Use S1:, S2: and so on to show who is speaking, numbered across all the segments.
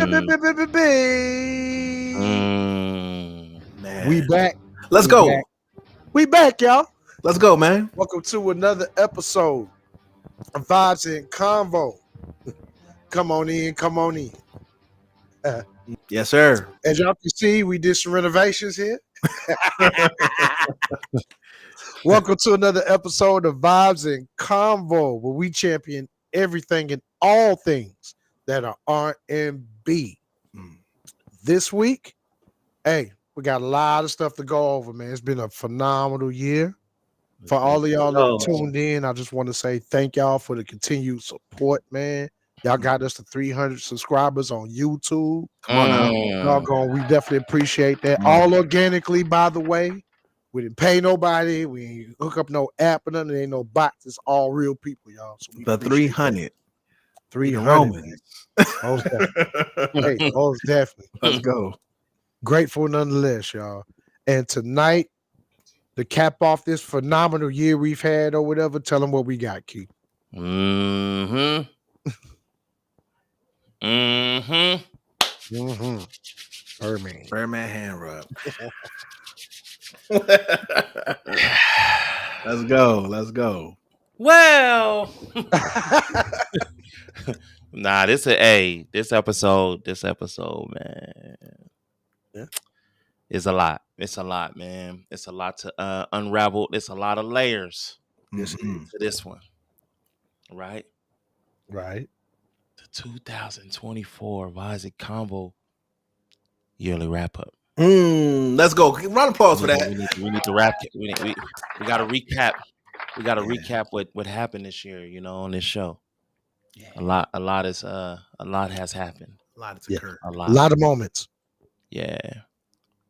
S1: Man.
S2: We back.
S1: Let's
S2: We
S1: go.
S2: back. We back, y'all.
S1: Let's go, man.
S2: Welcome to another episode of Vibes and Convo. Come on in, come on in.
S1: Yes, sir.
S2: As y'all can see, we did some renovations here. Welcome to another episode of Vibes and Convo, where we champion everything and all things that are R&B. This week, hey, we got a lot of stuff to go over, man. It's been a phenomenal year. For all of y'all that tuned in, I just want to say thank y'all for the continued support, man. Y'all got us to 300 subscribers on YouTube.
S1: Come on now.
S2: Doggone, we definitely appreciate that. All organically, by the way. We didn't pay nobody. We ain't hook up no app or nothing. There ain't no bots. It's all real people, y'all. So we
S1: The 300.
S2: 300.
S1: Romans.
S2: Most definitely. Hey, most definitely.
S1: Let's go.
S2: Grateful nonetheless, y'all. And tonight, to cap off this phenomenal year we've had or whatever, tell them what we got, Keith.
S3: Mm-hmm.
S1: Birdman hand rub. Let's go. Let's go.
S3: Well, nah, this episode, man.
S2: Yeah.
S3: It's a lot. It's a lot, man. It's a lot to unravel. It's a lot of layers to this one. Right?
S2: Right.
S3: The 2024 Vibes Convo yearly wrap up.
S1: Let's go. Round of applause for that.
S3: We need to wrap it. We got to recap. We got to recap what happened this year, on this show.
S1: Yeah.
S3: A lot has happened.
S1: A lot has occurred.
S2: A lot of moments.
S3: Yeah.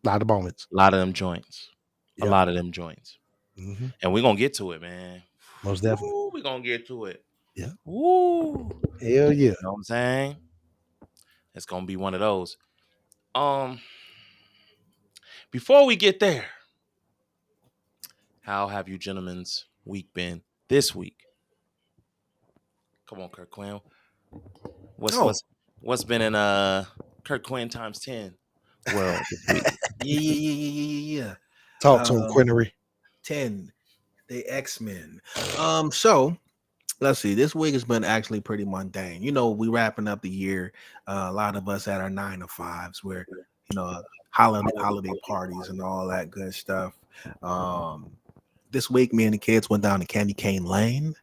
S2: A lot of moments.
S3: A lot of them joints.
S2: Yep.
S3: A lot of them joints.
S2: Mm-hmm.
S3: And we're going to get to it, man.
S2: Most definitely.
S3: We're going to get to it.
S2: Yeah.
S3: Woo.
S2: Hell yeah.
S3: You know what I'm saying? It's going to be one of those. Before we get there, how have you gentlemen's week been this week? Come on, Kirk Quinn. What's been in Kirk Quinn times 10 world this week?
S1: Yeah.
S2: Talk to him, Quinnery.
S1: 10. The X-Men. So let's see. This week has been actually pretty mundane. We wrapping up the year. A lot of us at our 9 to 5s where, holiday parties and all that good stuff. This week, me and the kids went down to Candy Cane Lane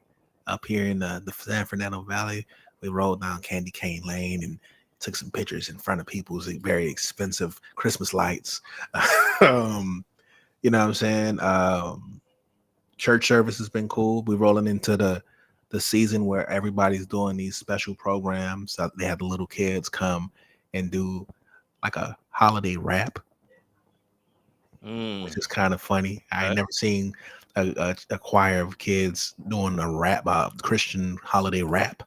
S1: up here in the San Fernando Valley. We rode down Candy Cane Lane and took some pictures in front of people's very expensive Christmas lights. You know what I'm saying? Church service has been cool. We're rolling into the season where everybody's doing these special programs. They have the little kids come and do like a holiday rap, which is kind of funny. I ain't never seen a choir of kids doing a rap, Christian holiday rap.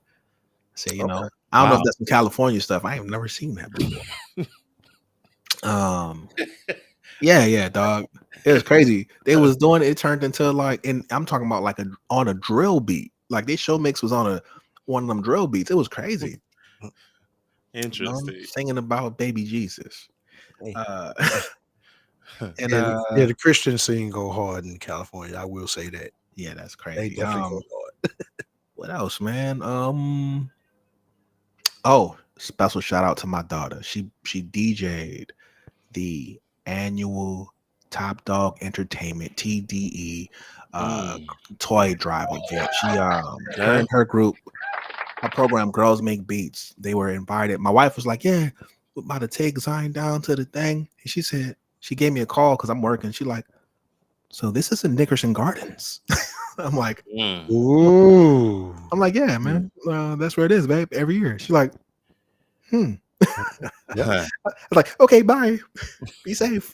S1: So, I don't know if that's some California stuff. I have never seen that before. Yeah, dog. It was crazy. They was doing it turned into and I'm talking about on a drill beat. Like their show mix was on one of them drill beats. It was crazy.
S3: Interesting.
S1: Singing about baby Jesus.
S2: The Christian scene go hard in California. I will say that.
S1: Yeah, that's
S2: They
S1: crazy.
S2: definitely go hard.
S1: What else, man? Special shout out to my daughter. She DJ'd the annual Top Dog Entertainment TDE toy drive event. She her and her group, our program Girls Make Beats, they were invited. My wife was like, yeah, we're about to take Zion down to the thing. And she said, she gave me a call because I'm working. She like, so this is in Nickerson Gardens. I'm like,
S2: ooh.
S1: I'm like, yeah, man. That's where it is, babe. Every year. She's like,
S2: Yeah.
S1: I was like, okay, bye. Be safe.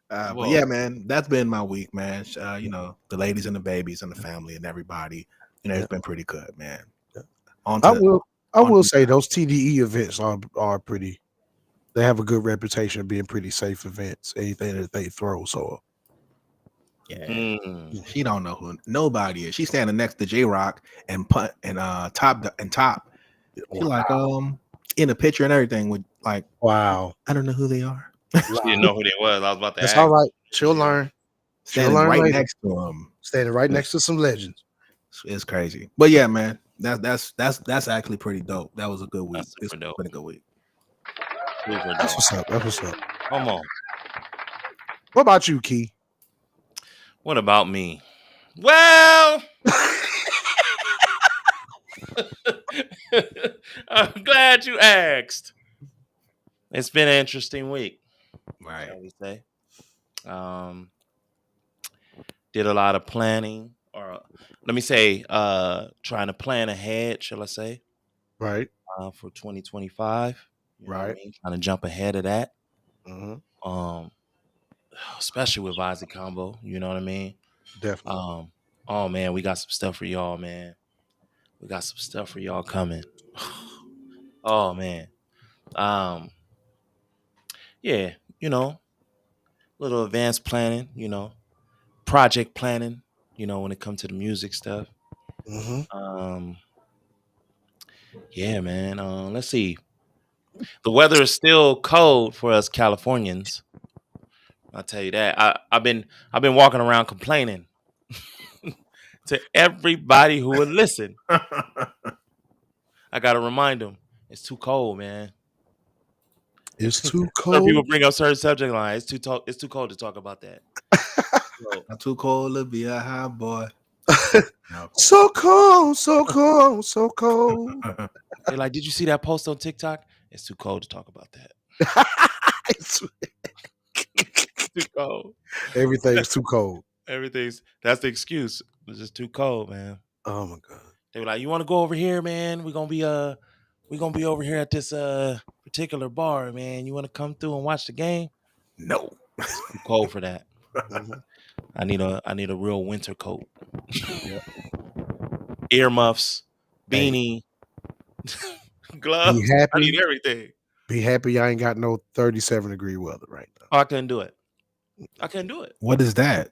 S1: But yeah, man, that's been my week, man. The ladies and the babies and the family and everybody. It's been pretty good, man.
S2: I will say those TDE events are pretty. They have a good reputation of being pretty safe events. Anything that they throw, so
S1: yeah, she don't know who nobody is. She's standing next to J Rock and Top. She's like, in a picture and everything with like,
S2: Wow.
S1: I don't know who they are.
S3: She didn't know who they was. I was about to
S2: That's
S3: ask.
S2: all right. She'll learn. She'll
S1: Standing
S2: learn
S1: right
S2: later.
S1: next to them.
S2: Standing right next to some legends.
S1: It's crazy. But yeah, man, that's actually pretty dope. That was a good week.
S3: That's super
S1: It's
S3: dope.
S1: been a good week.
S3: Super
S2: That's
S3: dope.
S2: what's up. That's what's up.
S3: Come on.
S2: What about you, Key?
S3: What about me? Well, I'm glad you asked. It's been an interesting week,
S1: Right.
S3: shall we say. Did a lot of planning, or let me say, trying to plan ahead, shall I say,
S2: Right.
S3: for 2025. You know what I
S2: Right.
S3: mean? Trying to jump ahead of that.
S2: Mm-hmm.
S3: Especially with Vibes and Combo, you know what I mean?
S2: Definitely.
S3: Oh man, we got some stuff for y'all, man. We got some stuff for y'all coming. Oh man. Yeah, little advanced planning, project planning, when it comes to the music stuff.
S2: Mm-hmm.
S3: Yeah, man. Let's see. The weather is still cold for us Californians. I'll tell you that. I've been walking around complaining to everybody who would listen. I gotta remind them it's too cold, man.
S2: It's too
S3: Some
S2: cold.
S3: people bring up certain subject lines. It's too cold to talk about that.
S1: Not too cold to be a high boy. No.
S2: So cold, so cold, so cold.
S3: They're like, did you see that post on TikTok? It's too cold to talk about that.
S2: It's
S3: Too cold.
S2: Everything's too cold.
S3: That's the excuse. It's just too cold, man.
S2: Oh my God.
S3: They were like, you want to go over here, man? We're gonna be over here at this particular bar, man. You want to come through and watch the game?
S1: No.
S3: It's too cold for that.
S2: Mm-hmm.
S3: I need a real winter coat.
S2: Yep.
S3: Earmuffs, beanie, gloves.
S2: Be happy.
S3: I need everything.
S2: Be happy I ain't got no 37-degree weather right now.
S3: Oh, I couldn't do it.
S1: What is that?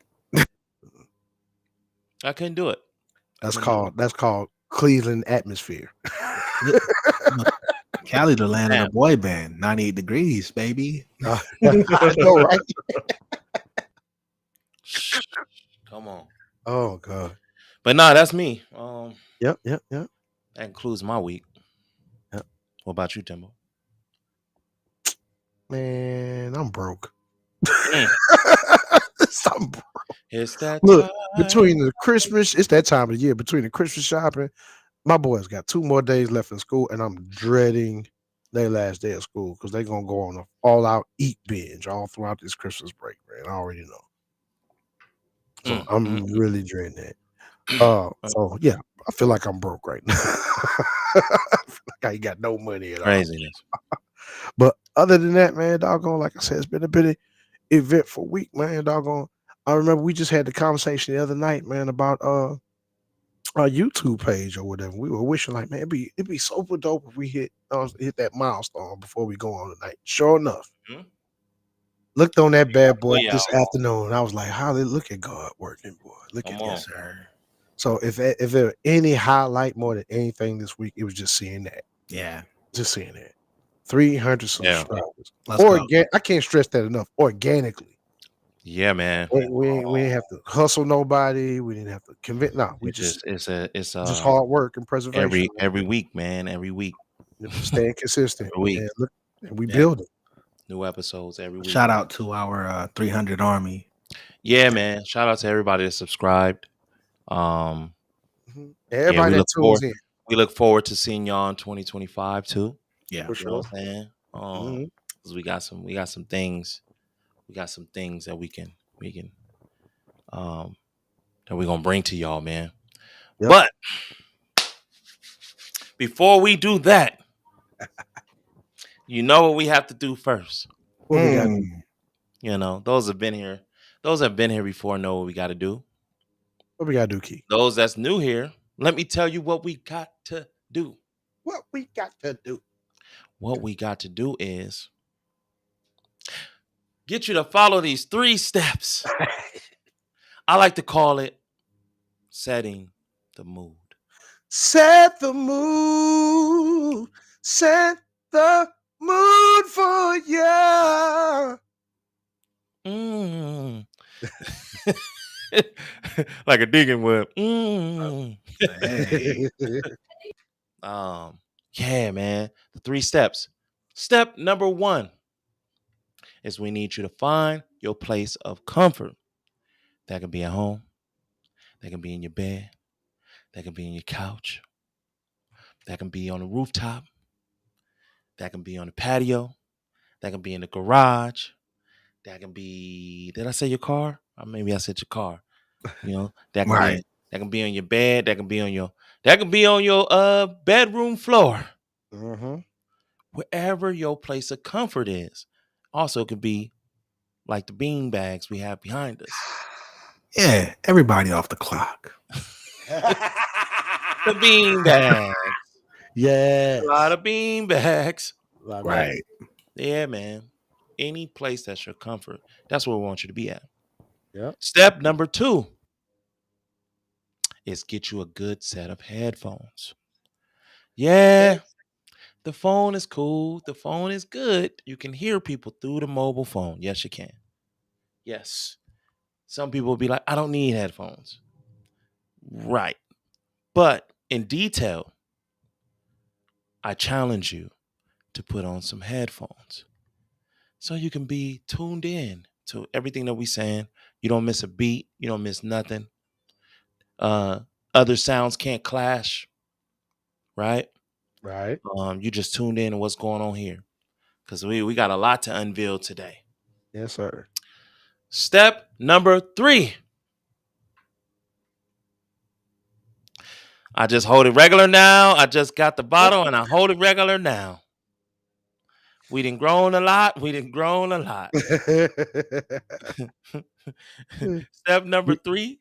S3: I couldn't do it.
S2: That's called Cleveland atmosphere.
S1: Cali, the land of the boy band. 98 degrees, baby.
S2: I know, right?
S3: Come on.
S2: Oh God.
S3: But nah, that's me.
S2: Yep.
S3: That includes my week.
S2: Yep.
S3: What about you, Timbo?
S2: Man, I'm broke.
S3: Mm.
S2: I'm broke.
S3: It's that
S2: Look,
S3: time.
S2: between the Christmas, it's that time of the year. Between the Christmas shopping, my boys got 2 more days left in school, and I'm dreading their last day of school because they're gonna go on an all-out eat binge all throughout this Christmas break, man. I already know. So I'm really dreading that. So yeah, I feel like I'm broke right now. I feel like I ain't got no money at all.
S3: Craziness.
S2: But other than that, man, doggone, like I said, it's been a pretty eventful week, man. Doggone. I remember we just had the conversation the other night, man, about our YouTube page or whatever. We were wishing, like, man, it'd be super dope if we hit that milestone before we go on tonight. Sure enough, looked on that bad boy this afternoon, and I was like, "How they look at God working, boy? Look at this, sir." So if there any highlight more than anything this week, it was just seeing that.
S1: Yeah,
S2: just seeing that. 300 subscribers. I can't stress that enough. Organically.
S3: Yeah, man.
S2: We didn't have to hustle nobody. We didn't have to convince. No, we
S3: it's
S2: just hard work and preservation.
S3: Every week, man. Every week.
S2: Staying consistent.
S3: Every week.
S2: And we build it.
S3: New episodes every week.
S1: Shout out to our 300 army.
S3: Yeah, man. Shout out to everybody that subscribed.
S2: Everybody that tunes in.
S3: We look forward to seeing y'all in 2025 too.
S1: Yeah,
S2: for sure.
S3: You know what I'm saying? Because we got some things. We got some things that we can that we're gonna bring to y'all, man. Yep. But before we do that, you know what we have to do first.
S2: What we got?
S3: You know, those have been here before know what we got to do.
S2: What we got to do, Key?
S3: Those that's new here, let me tell you what we got to do.
S2: What we got to do?
S3: What we got to do is get you to follow these 3 steps. I like to call it setting the mood.
S2: Set the mood. Set the mood for you.
S3: Mm. Like a digging wood. Mm.
S1: Hey.
S3: Yeah, man. The 3 steps. Step number 1 is we need you to find your place of comfort. That can be at home. That can be in your bed. That can be in your couch. That can be on the rooftop. That can be on the patio. That can be in the garage. That can be. Did I say your car? Or maybe I said your car. You know, that can
S1: Right.
S3: be. That can be on your bed. That can be on your. That can be on your bedroom floor.
S2: Mhm.
S3: Wherever your place of comfort is. Also, it could be like the bean bags we have behind us.
S1: Yeah, everybody off the clock.
S3: The bean bags.
S2: Yeah.
S3: A lot of bean bags.
S1: Right.
S3: Yeah, man. Any place that's your comfort. That's where we want you to be at.
S2: Yep.
S3: Step number 2 is get you a good set of headphones. Yeah, the phone is cool. The phone is good. You can hear people through the mobile phone. Yes, you can. Yes. Some people will be like, I don't need headphones. Right. But in detail, I challenge you to put on some headphones so you can be tuned in to everything that we're saying. You don't miss a beat. You don't miss nothing. Other sounds can't clash, right?
S2: Right.
S3: You just tuned in to what's going on here because we got a lot to unveil today.
S2: Yes, sir.
S3: Step number 3. I just hold it regular now. I just got the bottle and I hold it regular now. We done grown a lot. We done grown a lot. Step number 3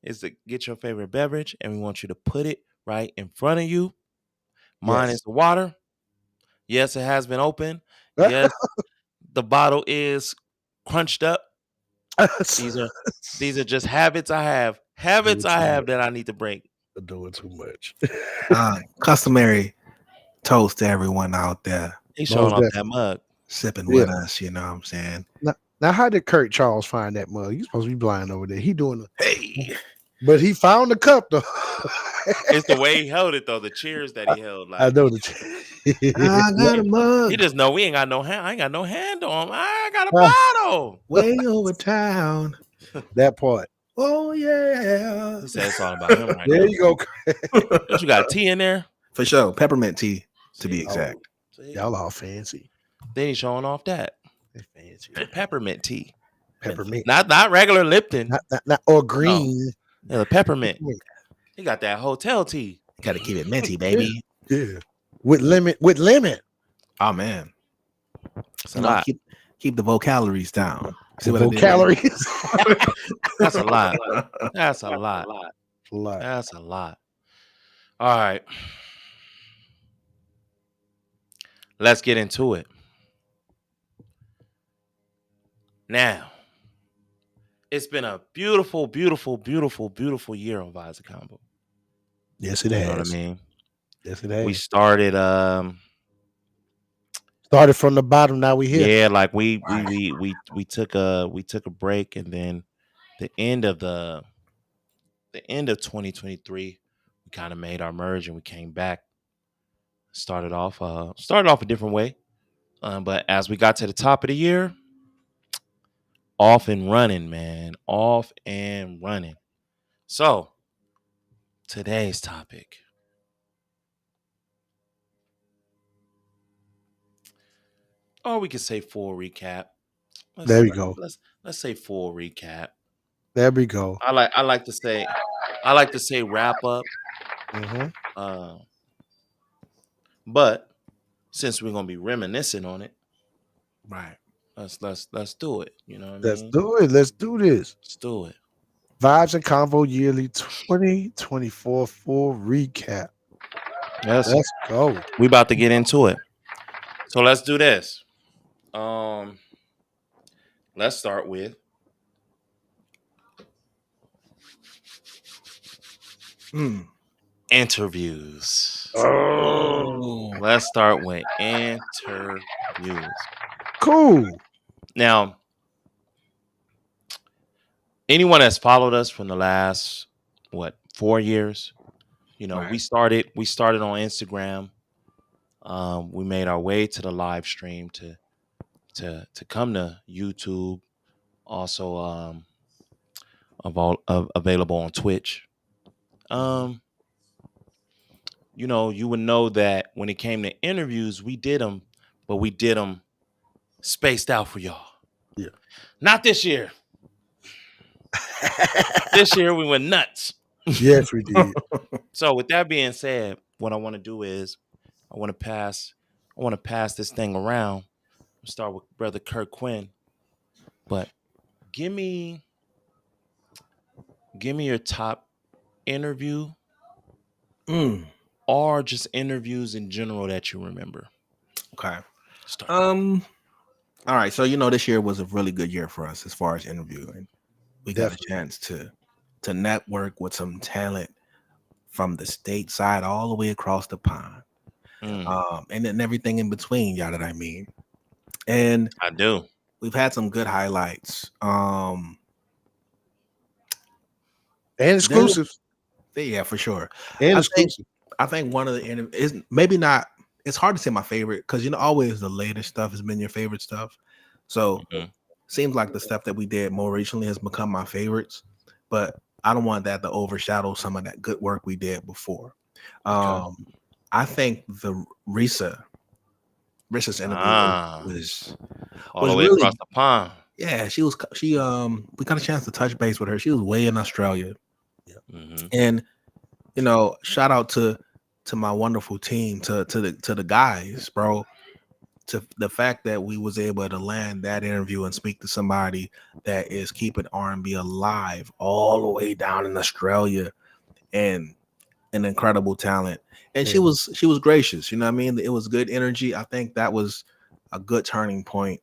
S3: is to get your favorite beverage, and we want you to put it right in front of you. Mine
S2: Yes.
S3: is the water. Yes, it has been open. Yes, the bottle is crunched up. These are just habits I have. Habits I have that I need to break.
S2: Doing too much.
S1: Customary toast to everyone out there
S3: He's
S2: Most
S3: showing off that
S2: definitely.
S3: mug.
S1: sipping
S2: Yeah.
S1: with us. You know what I'm saying?
S2: Now, how did Kurt Charles find that mug? He's supposed to be blind over there. He doing
S1: Hey,
S2: but he found the cup though.
S3: It's the way he held it though. The cheers that he held.
S2: I
S3: Like
S2: know
S1: I got a
S3: he
S1: mug
S3: just know we ain't got no hand. I ain't got no hand on him. I got a bottle.
S1: way over town.
S2: that part.
S1: Oh yeah,
S3: He said it's all about him right
S2: There
S3: now.
S2: you go.
S3: Don't you got tea in there?
S1: for sure. Peppermint tea to be
S3: See?
S1: exact.
S3: See?
S2: Y'all all fancy.
S3: Then he's showing off that
S2: They fancy.
S3: peppermint tea.
S2: Peppermint.
S3: Not regular Lipton.
S2: Not or green.
S3: Yeah, the peppermint. He got that hotel tea.
S1: Got to keep it minty, baby.
S2: Yeah. With lemon.
S1: Oh man,
S3: It's a lot.
S1: keep the vocalories down. See
S2: The
S1: what I did?
S2: calories.
S3: That's a lot. That's a lot.
S2: A lot.
S3: That's a lot. All right. Let's get into it. Now, it's been a beautiful, beautiful, beautiful, beautiful year on Vibes and Combo.
S2: Yes, it
S3: You
S2: has.
S3: know what I mean?
S2: Yes, it has.
S3: We started
S2: Started from the bottom. Now we here.
S3: yeah, like we took a break, and then the end of 2023, we kind of made our merge and we came back. Started off a different way. But as we got to the top of the year, off and running, man. Off and running. So, today's topic. Or we could say full recap.
S2: There we go.
S3: Let's say full recap.
S2: There we go.
S3: I like to say wrap up.
S2: Mm-hmm.
S3: But since we're gonna be reminiscing on it,
S1: Right.
S3: let's do it. You know what
S2: Let's
S3: I mean?
S2: do it. Let's do this.
S3: Let's do it.
S2: Vibes and Convo Yearly 2024 full recap.
S3: Yes,
S2: Let's go.
S3: we about to get into it. So let's do this. Let's start with interviews.
S2: Oh,
S3: Let's start with interviews.
S2: Cool.
S3: Now, anyone that's followed us from the last 4 years,
S1: Right.
S3: we started on Instagram. We made our way to the live stream to come to YouTube. Also, available on Twitch. You would know that when it came to interviews, we did them, but we did them spaced out for y'all.
S2: Yeah.
S3: Not this year. This year we went nuts.
S2: Yes, we did.
S3: So with that being said, what I want to do is I want to pass this thing around. We'll start with Brother Kirk Quinn. But give me your top interview or just interviews in general that you remember.
S1: Okay.
S3: Start.
S1: All right. So this year was a really good year for us as far as interviewing. We got a chance to network with some talent from the state side all the way across the pond. And then everything in between, y'all, that I mean. And
S3: I do.
S1: We've had some good highlights.
S2: And exclusives.
S1: Yeah, for sure.
S2: And exclusive.
S1: I think one of the is maybe not. It's hard to say my favorite because always the latest stuff has been your favorite stuff. So seems like the stuff that we did more recently has become my favorites. But I don't want that to overshadow some of that good work we did before. I think the Rissa's interview was
S3: all the way
S1: really,
S3: across the pond.
S1: Yeah, she we got a chance to touch base with her. She was way in Australia.
S3: Mm-hmm.
S1: And shout out to my wonderful team, to the guys, bro. To the fact that we was able to land that interview and speak to somebody that is keeping R&B alive all the way down in Australia, and an incredible talent. And she was gracious, you know what I mean? It was good energy. I think that was a good turning point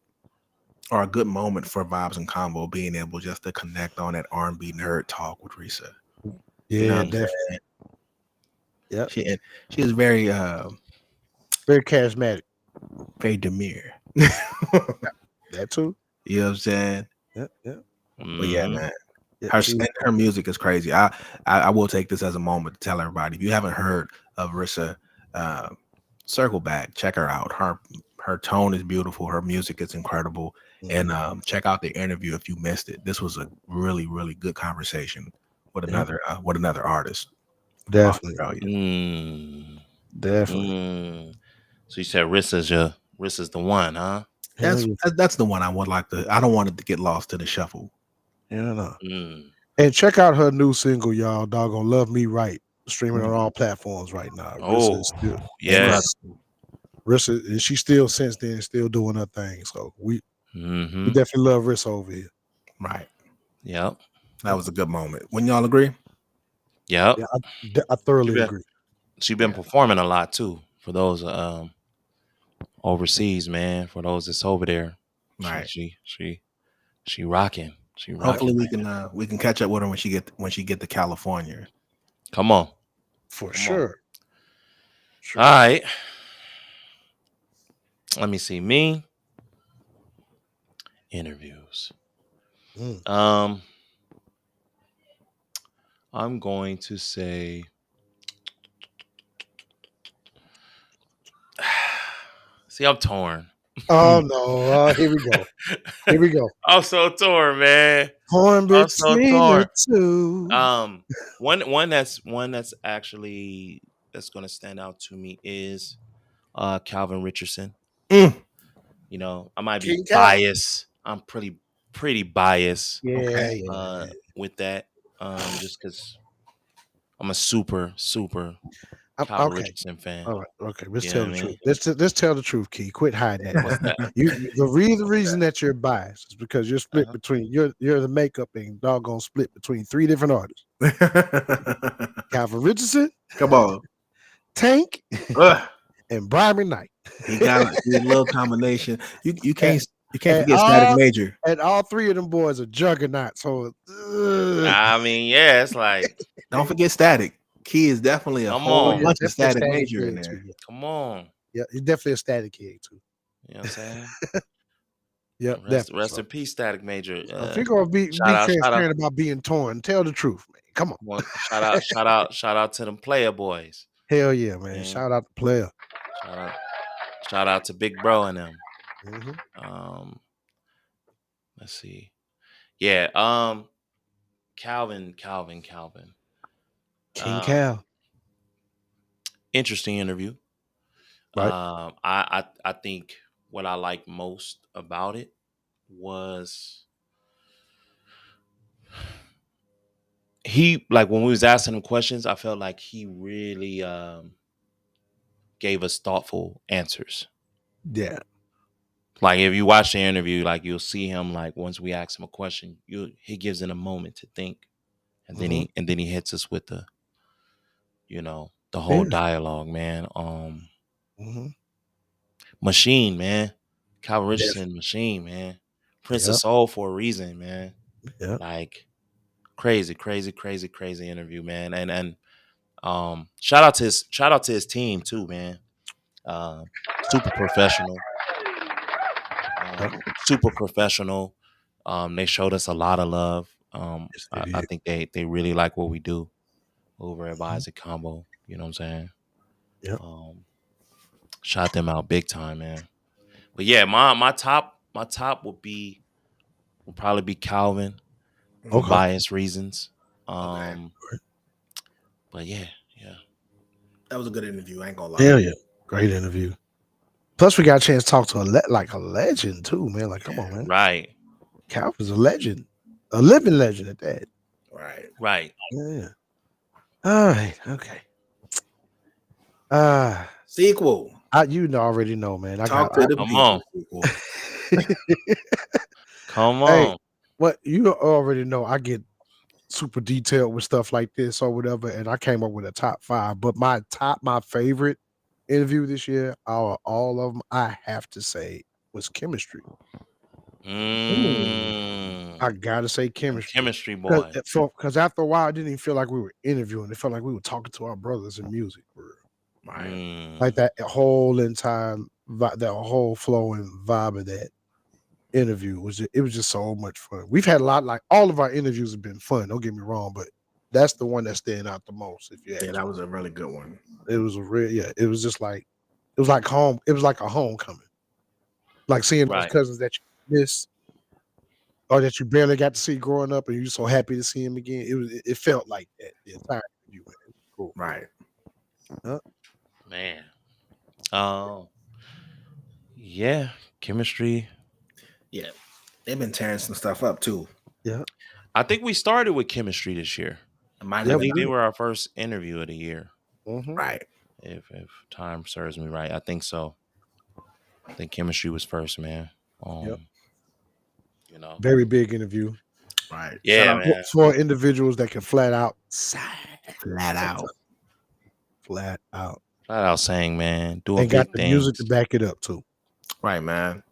S1: or a good moment for Vibes and Convo, being able just to connect on that R&B nerd talk with Rissa.
S2: Yeah, definitely.
S1: Yeah, she is very
S2: very charismatic,
S1: very demure.
S2: That too.
S1: You know what I'm saying?
S2: Yeah.
S1: But yeah, man. Her music is crazy. I will take this as a moment to tell everybody, if you haven't heard of Rissa, circle back, check her out. Her tone is beautiful. Her music is incredible. And check out the interview if you missed it. This was a really, really good conversation with another artist.
S2: Definitely. Definitely.
S3: So you said Rissa's the one, huh?
S1: That's the one I would like to. I don't want it to get lost to the shuffle.
S2: Yeah. And check out her new single, y'all. Doggone Love Me Right. Streaming on all platforms right now.
S3: Yes.
S2: Rissa, and she still since then still doing her thing. So we definitely love Rissa over here.
S1: Right.
S3: Yep.
S1: That was a good moment. Wouldn't y'all agree?
S3: Yep.
S2: Yeah, I thoroughly agree.
S3: She's been performing a lot too for those overseas, man. For those that's over there,
S1: right?
S3: She rocking.
S1: Hopefully we can catch up with her when she get to California.
S3: Come on,
S2: for sure.
S3: All right. Let me see. Me interviews. I'm going to say. See, I'm torn.
S2: Oh no! Here we go.
S3: I'm so torn, man.
S2: Torn between two.
S3: One that's actually that's gonna stand out to me is Calvin Richardson. I might be biased. I'm pretty biased. With that. Just because I'm a super Calvin Richardson fan.
S2: All right, okay. Let's tell the truth. Let's tell the truth, Key. Quit hiding that. The reason that you're biased is because you're split between you're the makeup and doggone split between three different artists. Calvin Richardson,
S1: come on,
S2: Tank, and Brian McKnight.
S1: He got a little combination. You can't forget Static Major.
S2: And all three of them boys are juggernauts. So
S3: I mean, yeah, it's like
S1: don't forget Static. Key is definitely a whole bunch of Static Major in there.
S3: Come on.
S2: Yeah, he's definitely a Static kid too.
S3: You know what I'm saying?
S2: Yeah,
S3: Rest,
S2: definitely.
S3: rest
S2: So,
S3: in peace, Static Major.
S2: if you're gonna be
S3: Shout out,
S2: transparent about being torn, tell the truth, man. Come on.
S3: shout out to them player boys.
S2: Hell yeah, man.
S3: Man.
S2: Shout out to player.
S3: Shout out to Big Bro and them.
S2: Mm-hmm.
S3: Let's see. Yeah. Calvin.
S2: King
S3: Um,
S2: Cal.
S3: Interesting interview.
S2: Right.
S3: I think what I liked most about it was he, like, when we was asking him questions, I felt like he really gave us thoughtful answers.
S2: Yeah.
S3: Like, if you watch the interview, like, you'll see him, like, once we ask him a question, he gives it a moment to think, and then he hits us with the, the whole dialogue, man. Machine, man. Calvin Richardson, Machine, man. Prince of Soul for a reason, man.
S2: Yeah.
S3: Like, crazy interview, man. And shout out to his team too, man. Super professional. They showed us a lot of love. I think they really like what we do over at Vibes and Combo. You know what I'm saying?
S2: Yeah.
S3: Shout them out big time, man. But yeah, my top will probably be Calvin for bias reasons. But yeah.
S1: That was a good interview. I ain't gonna lie.
S2: Hell yeah. Great interview. Plus, we got a chance to talk to a legend too, man. Like, come on, man.
S3: Right.
S2: Calvin's a legend, a living legend at that.
S3: Right.
S2: Yeah. All right. Okay.
S1: Sequel.
S2: You already know, man.
S1: Talk to the
S3: come
S1: people.
S3: on. Come on.
S2: Hey, what you already know, I get super detailed with stuff like this or whatever, and I came up with a top 5. But my favorite interview this year, all of them, I have to say, was Chemistry. I gotta say Chemistry.
S3: Chemistry boy.
S2: Because after a while, I didn't even feel like we were interviewing. It felt like we were talking to our brothers in music. Like that whole entire that whole flow and vibe of that interview was just so much fun. We've had a lot, like all of our interviews have been fun. Don't get me wrong, but that's the one that stand out the most.
S1: That was a really good one.
S2: It was it was just like it was like home. It was like a homecoming, like seeing those cousins that you miss or that you barely got to see growing up, and you're so happy to see him again. It felt like that the entire interview. It was cool.
S1: Right.
S3: Man. Yeah, Chemistry.
S1: Yeah. They've been tearing some stuff up too.
S2: Yeah.
S3: I think we started with Chemistry this year. I think they were our first interview of the year.
S1: Right.
S3: If time serves me right. I think so. I think Chemistry was first, man.
S2: Very big interview.
S1: Right.
S3: Yeah, man.
S2: For individuals that can flat out
S3: saying, man, doing
S2: and
S3: big
S2: got the
S3: things.
S2: music to back it up too.
S1: Right, man.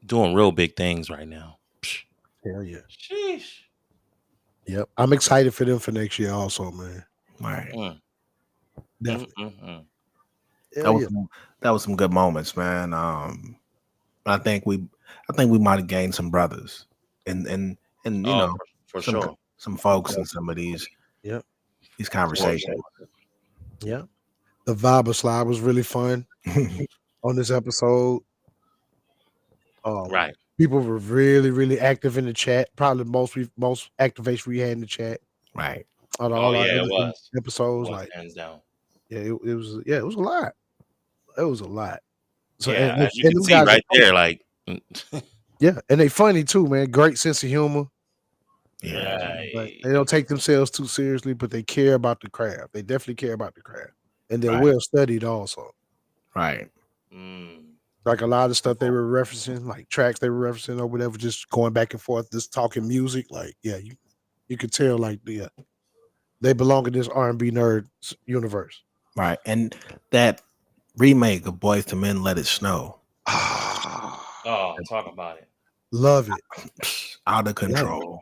S3: Doing real big things right now.
S2: Hell yeah.
S3: Sheesh.
S2: Yep. I'm excited for them for next year also, man.
S1: Right.
S2: Definitely.
S1: That was some good moments, man. I think we might have gained some brothers and
S3: for sure.
S1: Some folks in some of these these conversations.
S2: Yeah. The Vibe Slide was really fun on this episode.
S3: Right.
S2: People were really, really active in the chat. Probably the most activation we had in the chat.
S1: Right.
S2: Out of all our
S3: it was.
S2: episodes.
S3: It was
S2: like
S3: hands down.
S2: Yeah, it was a lot. It was a lot. So
S3: as you can see right there, like
S2: yeah, and they funny too, man. Great sense of humor.
S3: Yeah.
S2: But they don't take themselves too seriously, but they care about the craft. They definitely care about the craft. And they're well studied also.
S1: Right.
S2: Like a lot of stuff they were referencing, like tracks they were referencing or whatever, just going back and forth, just talking music. Like, yeah, you could tell like they belong in this R&B nerd universe.
S1: Right. And that remake of Boys to Men, Let It Snow.
S3: Oh, talk about it.
S2: Love it.
S1: Out of control.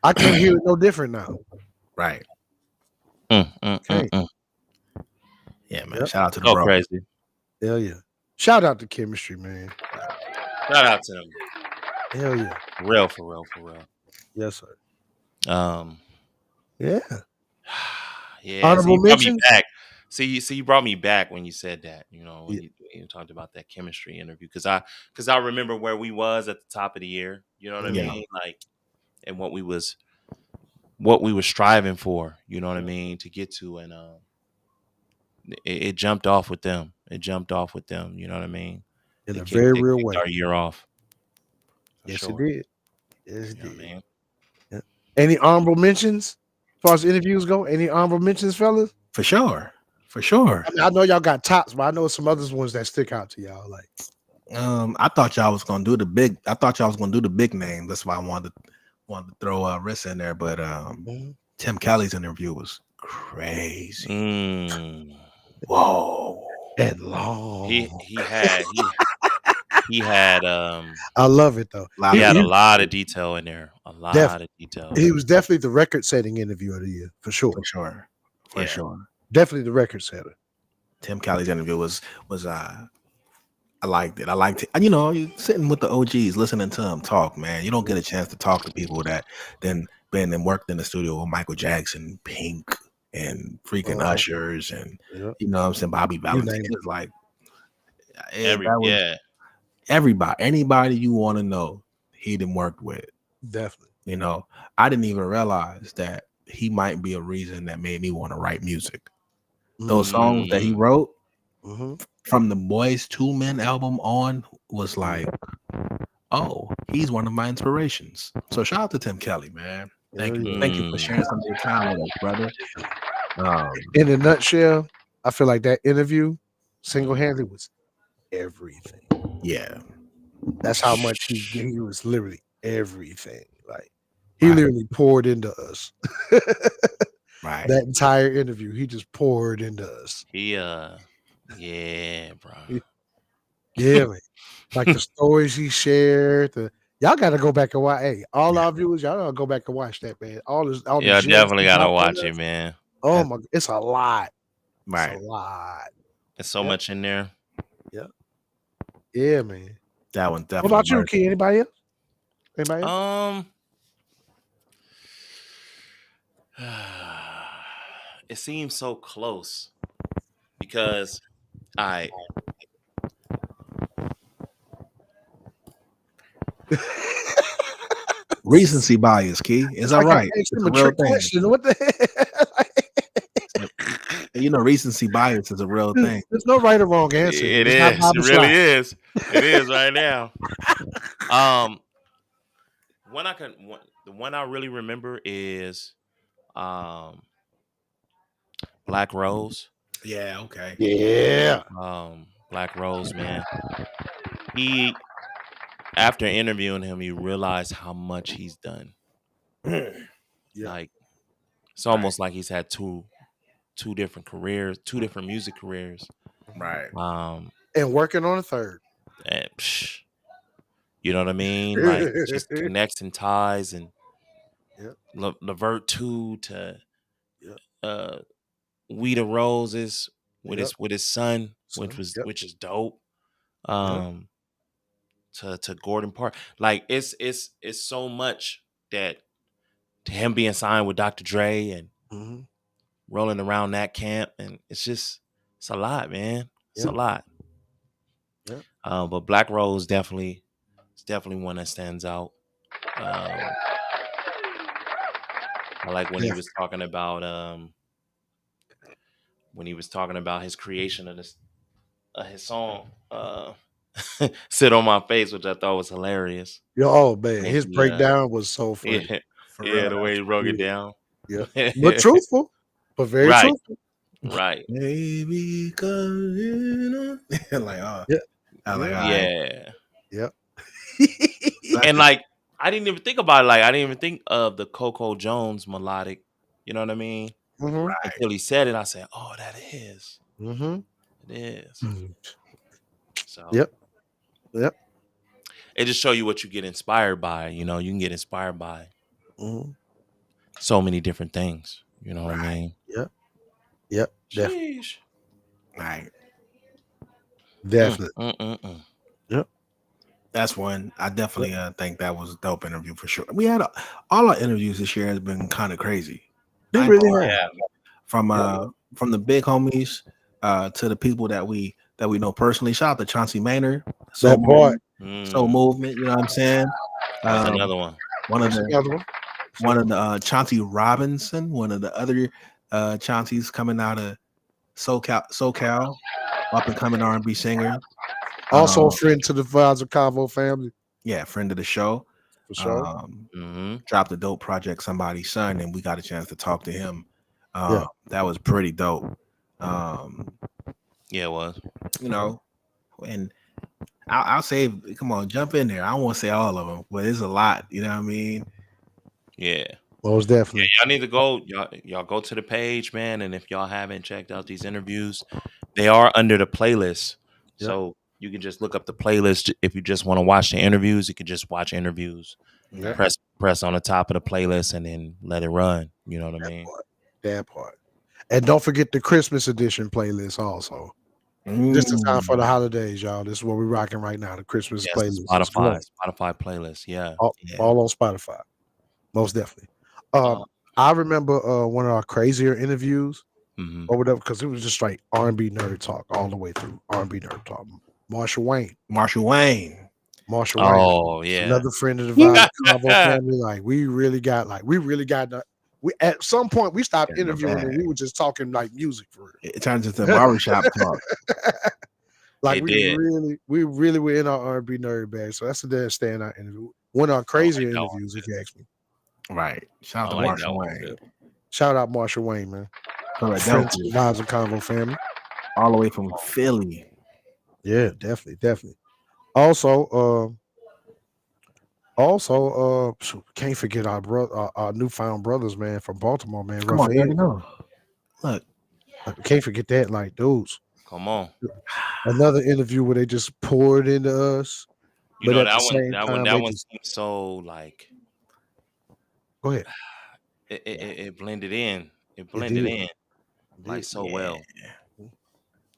S2: I can't hear it no different now.
S1: Right.
S2: Okay.
S1: Yeah, man.
S2: Yep.
S1: Shout out to the
S3: So
S1: bro.
S3: crazy.
S2: Hell yeah. Shout out to Chemistry, man.
S3: Shout out to them.
S2: Hell yeah.
S3: For real.
S2: Yes, sir.
S3: Um,
S2: Yeah.
S3: yeah.
S2: Honorable
S3: So you brought me
S2: mentions?
S3: back. See, you brought me back when you said that. You know, when
S2: Yeah.
S3: you talked about that chemistry interview, because I remember where we was at the top of the year. You know what I
S1: Yeah.
S3: mean? Like, and what we was striving for. You know what I mean, to get to, and it jumped off with them. It jumped off with them. You know what I mean?
S2: In
S3: They
S2: a
S3: kicked,
S2: very
S3: they
S2: real
S3: kicked
S2: way.
S3: our year off. For
S2: Yes,
S3: sure.
S2: it did. Yes, it
S3: You know what I
S2: did.
S3: mean?
S2: Yeah. Any honorable mentions as far as interviews go? Any honorable mentions, fellas?
S1: For sure. For sure.
S2: I mean, I know y'all got tops, but I know some other ones that stick out to y'all. Like,
S1: I thought y'all was gonna do the big. I thought y'all was gonna do the big name. That's why I wanted to throw Riss in there. But Tim Kelly's interview was crazy. Whoa.
S2: and long.
S3: He had
S2: I love it though.
S3: he had a lot of detail in there. A lot of detail.
S2: He was definitely the record-setting interview of the year for sure.
S1: For sure.
S2: Definitely the record setter.
S1: Tim Kelly's interview was I liked it. I liked it. And, you know, you sitting with the OGs, listening to them talk, man. You don't get a chance to talk to people that then been and worked in the studio with Michael Jackson, Pink, and freaking Ushers, and you know what I'm saying, Bobby Valentine. It's like everybody, anybody you want to know, he done worked with.
S2: Definitely.
S1: You know, I didn't even realize that he might be a reason that made me want to write music. Those songs that he wrote from the Boys II Men album on was like, oh, he's one of my inspirations. So shout out to Tim Kelly, man. Thank you for sharing some of your time with us, brother.
S2: In a nutshell, I feel like that interview single-handedly was everything.
S1: Yeah,
S2: that's how much he was literally everything. Like he literally poured into us.
S1: Right.
S2: That entire interview, he just poured into us.
S3: Yeah, bro.
S2: Yeah, man. Like the stories he shared. Y'all got to go back and watch. Hey, all our viewers, y'all gotta go back and watch that, man. All
S3: yeah, definitely gotta watch it, man.
S2: Oh my, it's a lot.
S1: Right.
S2: It's a lot.
S3: There's so much in there.
S2: Yeah. Yeah, man.
S1: That one definitely.
S2: What about you, Key? Anybody else? Anybody
S3: else? It seems so close because
S1: recency bias, Key. Is that right?
S2: It's a real thing. Question. What the
S1: hell? You know, recency bias is a real thing.
S2: There's no right or wrong answer.
S3: It is. It really is. It is right now. The one I really remember is Black Rose.
S1: Yeah, okay.
S2: Yeah.
S3: Black Rose, man. After interviewing him, you realize how much he's done. Like it's almost like he's had two different careers, two different music careers.
S1: Right.
S2: And working on a third.
S3: And, you know what I mean? Like just connects and ties, and Levert 2 to We the Roses with his son, which is dope. To Gordon Park, like it's so much that to him being signed with Dr. Dre and rolling around that camp, and it's a lot, man. It's a lot.
S2: Yeah.
S3: But Black Rose definitely one that stands out. I like when he was talking about his creation of his song Sit on My Face, which I thought was hilarious.
S2: Oh man, his breakdown was so funny.
S3: Yeah, the way he broke it down.
S2: Yeah, but truthful, but very truthful.
S3: Right.
S1: Baby, come in.
S3: And like I didn't even think about it. Like I didn't even think of the Coco Jones melodic. You know what I mean?
S1: Right.
S3: Until he said it, I said, "Oh, that is. It is." So
S2: Yep.
S3: It just show you what you get inspired by. You know, you can get inspired by so many different things. You know what I mean?
S2: Yep.
S3: Sheesh.
S1: Right.
S2: Definitely. Yep.
S1: That's one. I definitely think that was a dope interview for sure. We had all our interviews this year has been kind of crazy.
S2: They
S1: I ain't
S2: really
S1: gonna lie.
S2: have.
S1: From the big homies to the people that we know personally. Shout out to Chauncey Maynard.
S2: That part.
S1: Soul Movement. You know what I'm saying?
S3: That's another one.
S1: One of the
S2: Another one.
S1: one of the Chauncey Robinson, one of the other Chaunceys coming out of SoCal, up and coming R&B singer.
S2: Also a friend to the Vibes of Convo family.
S1: Yeah, friend of the show.
S2: For sure.
S1: Dropped a dope project, Somebody's Son, and we got a chance to talk to him.
S2: Yeah.
S1: That was pretty dope.
S3: Yeah, it was.
S1: You know, and I'll say, come on, jump in there. I don't want to say all of them, but it's a lot. You know what I mean?
S3: Yeah.
S2: Most definitely.
S3: Yeah, y'all need to go. Y'all go to the page, man. And if y'all haven't checked out these interviews, they are under the playlist.
S2: Yep.
S3: So you can just look up the playlist. If you just want to watch the interviews, you can just watch interviews.
S2: Yep.
S3: Press on the top of the playlist and then let it run. You know what I mean?
S2: That part. And don't forget the Christmas edition playlist also. Just in time for the holidays, y'all. This is what we're rocking right now. The Christmas
S3: Yes,
S2: playlist.
S3: Spotify playlist. Yeah.
S2: All on Spotify. Most definitely. I remember one of our crazier interviews over there because it was just like R&B nerd talk all the way through. R&B nerd talk. Marshall Wayne.
S3: Oh yeah.
S2: Another friend of the Vibe Convo family. Like we really got we at some point we stopped interviewing and we were just talking like music for real.
S1: It turns into barbershop talk.
S2: Like we really were in our R&B nerd bag. So that's a dead standout interview. One of our crazier interviews, if you ask me.
S1: Right. Shout out to Marshall Wayne.
S2: Shout out Marshall Wayne, man.
S1: Friends
S2: to the Vibes and Convo family.
S1: All the way from Philly.
S2: Yeah, definitely. Also, can't forget our brother, our newfound brothers, man, from Baltimore, man.
S1: Come on, you already know. Look,
S2: can't forget that, like, dudes.
S3: Come on.
S2: Another interview where they just poured into us.
S3: You know, that one seemed so like.
S2: Go ahead.
S3: It blended in. It blended in like so well.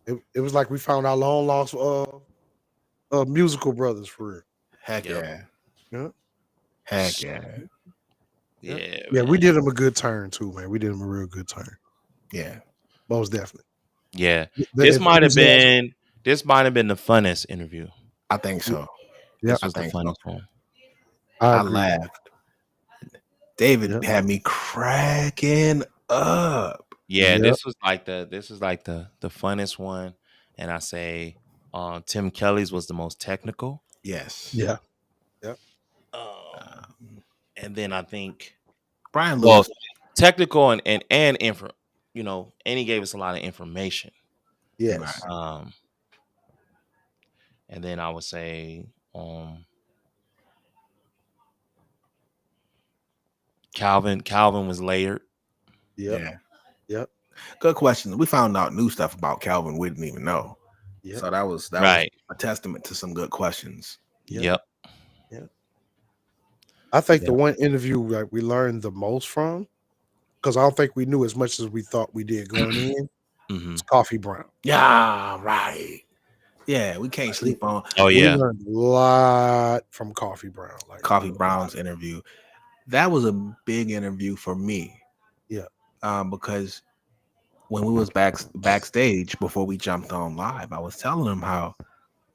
S2: It was like we found our long lost musical brothers for real.
S1: Heck yeah. Heck yeah.
S2: Yeah, we did them a good turn too, man. We did them a real good turn.
S1: Yeah.
S2: Most definitely.
S3: Yeah. This might have been the funnest interview.
S1: I think so.
S2: Yeah.
S3: This was the funnest one.
S1: I laughed. David had me cracking up.
S3: Yeah, this was like the funnest one. And I say Tim Kelly's was the most technical.
S1: Yes.
S2: Yeah. Yep.
S3: And then I think
S1: Brian Lewis,
S3: technical and you know, and he gave us a lot of information.
S2: Yes.
S3: And then I would say Calvin was layered.
S2: Yep.
S1: Good question. We found out new stuff about Calvin we didn't even know.
S2: Yep.
S1: So that was
S3: right.
S1: a testament to some good questions.
S3: Yep.
S2: I think the one interview like we learned the most from, because I don't think we knew as much as we thought we did going in. It's Coffee Brown.
S1: Yeah, right. Yeah, we can't sleep on.
S3: Oh yeah,
S2: we learned a lot from Coffee Brown. Like
S1: Coffee Brown's interview. That was a big interview for me.
S2: Yeah.
S1: Because when we was backstage before we jumped on live, I was telling him how,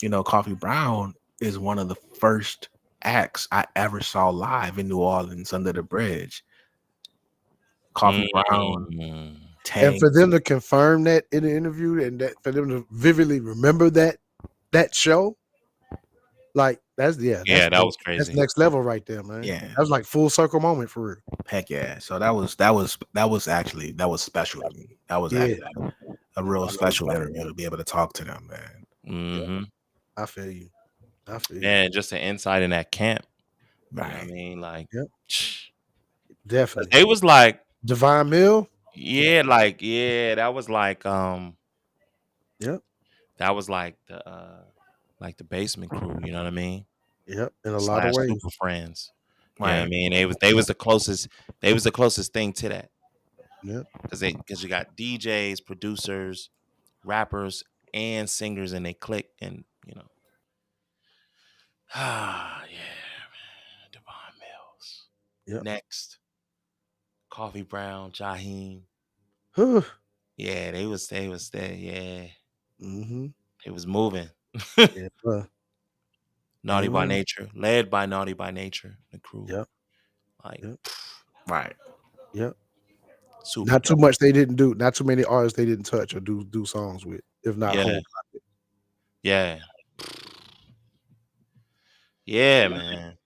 S1: you know, Coffee Brown is one of the first acts I ever saw live in New Orleans under the bridge. Coffee Brown.
S2: And for them to confirm that in the interview and that for them to vividly remember that show, like that was
S3: crazy.
S2: That's next level right there, man.
S1: Yeah,
S2: that was like full circle moment for real.
S1: Heck yeah! So that was special to me. That was actually a real special interview to be able to talk to them, man.
S3: Mm-hmm.
S2: I feel you.
S3: Yeah, just an insight in that camp.
S1: Right.
S3: You know what I mean, like,
S2: definitely.
S3: It was like
S2: Divine Mill.
S3: Yeah, that was like that was like the basement crew, you know what I mean?
S2: Yep, in a lot of ways.
S3: Super friends. Right. You know what I mean? They was the closest thing to that.
S2: Yeah.
S3: Because you got DJs, producers, rappers and singers, and they clicked, and yeah, man, Devon Mills.
S2: Yep.
S3: Next, Coffee Brown, Jaheim.
S2: Huh.
S3: Yeah, they was there. Yeah,
S2: Mm-hmm.
S3: it was moving.
S2: Yeah.
S3: Naughty by
S2: Mhm.
S3: Nature, led by Naughty by Nature, the crew.
S2: Yep.
S3: Like,
S2: Yep.
S1: Right.
S2: Yep.
S3: super
S2: Not too
S3: dope.
S2: much they didn't do. Not too many artists they didn't touch or do songs with. If not
S3: Yeah,
S2: whole.
S3: yeah, yeah, man.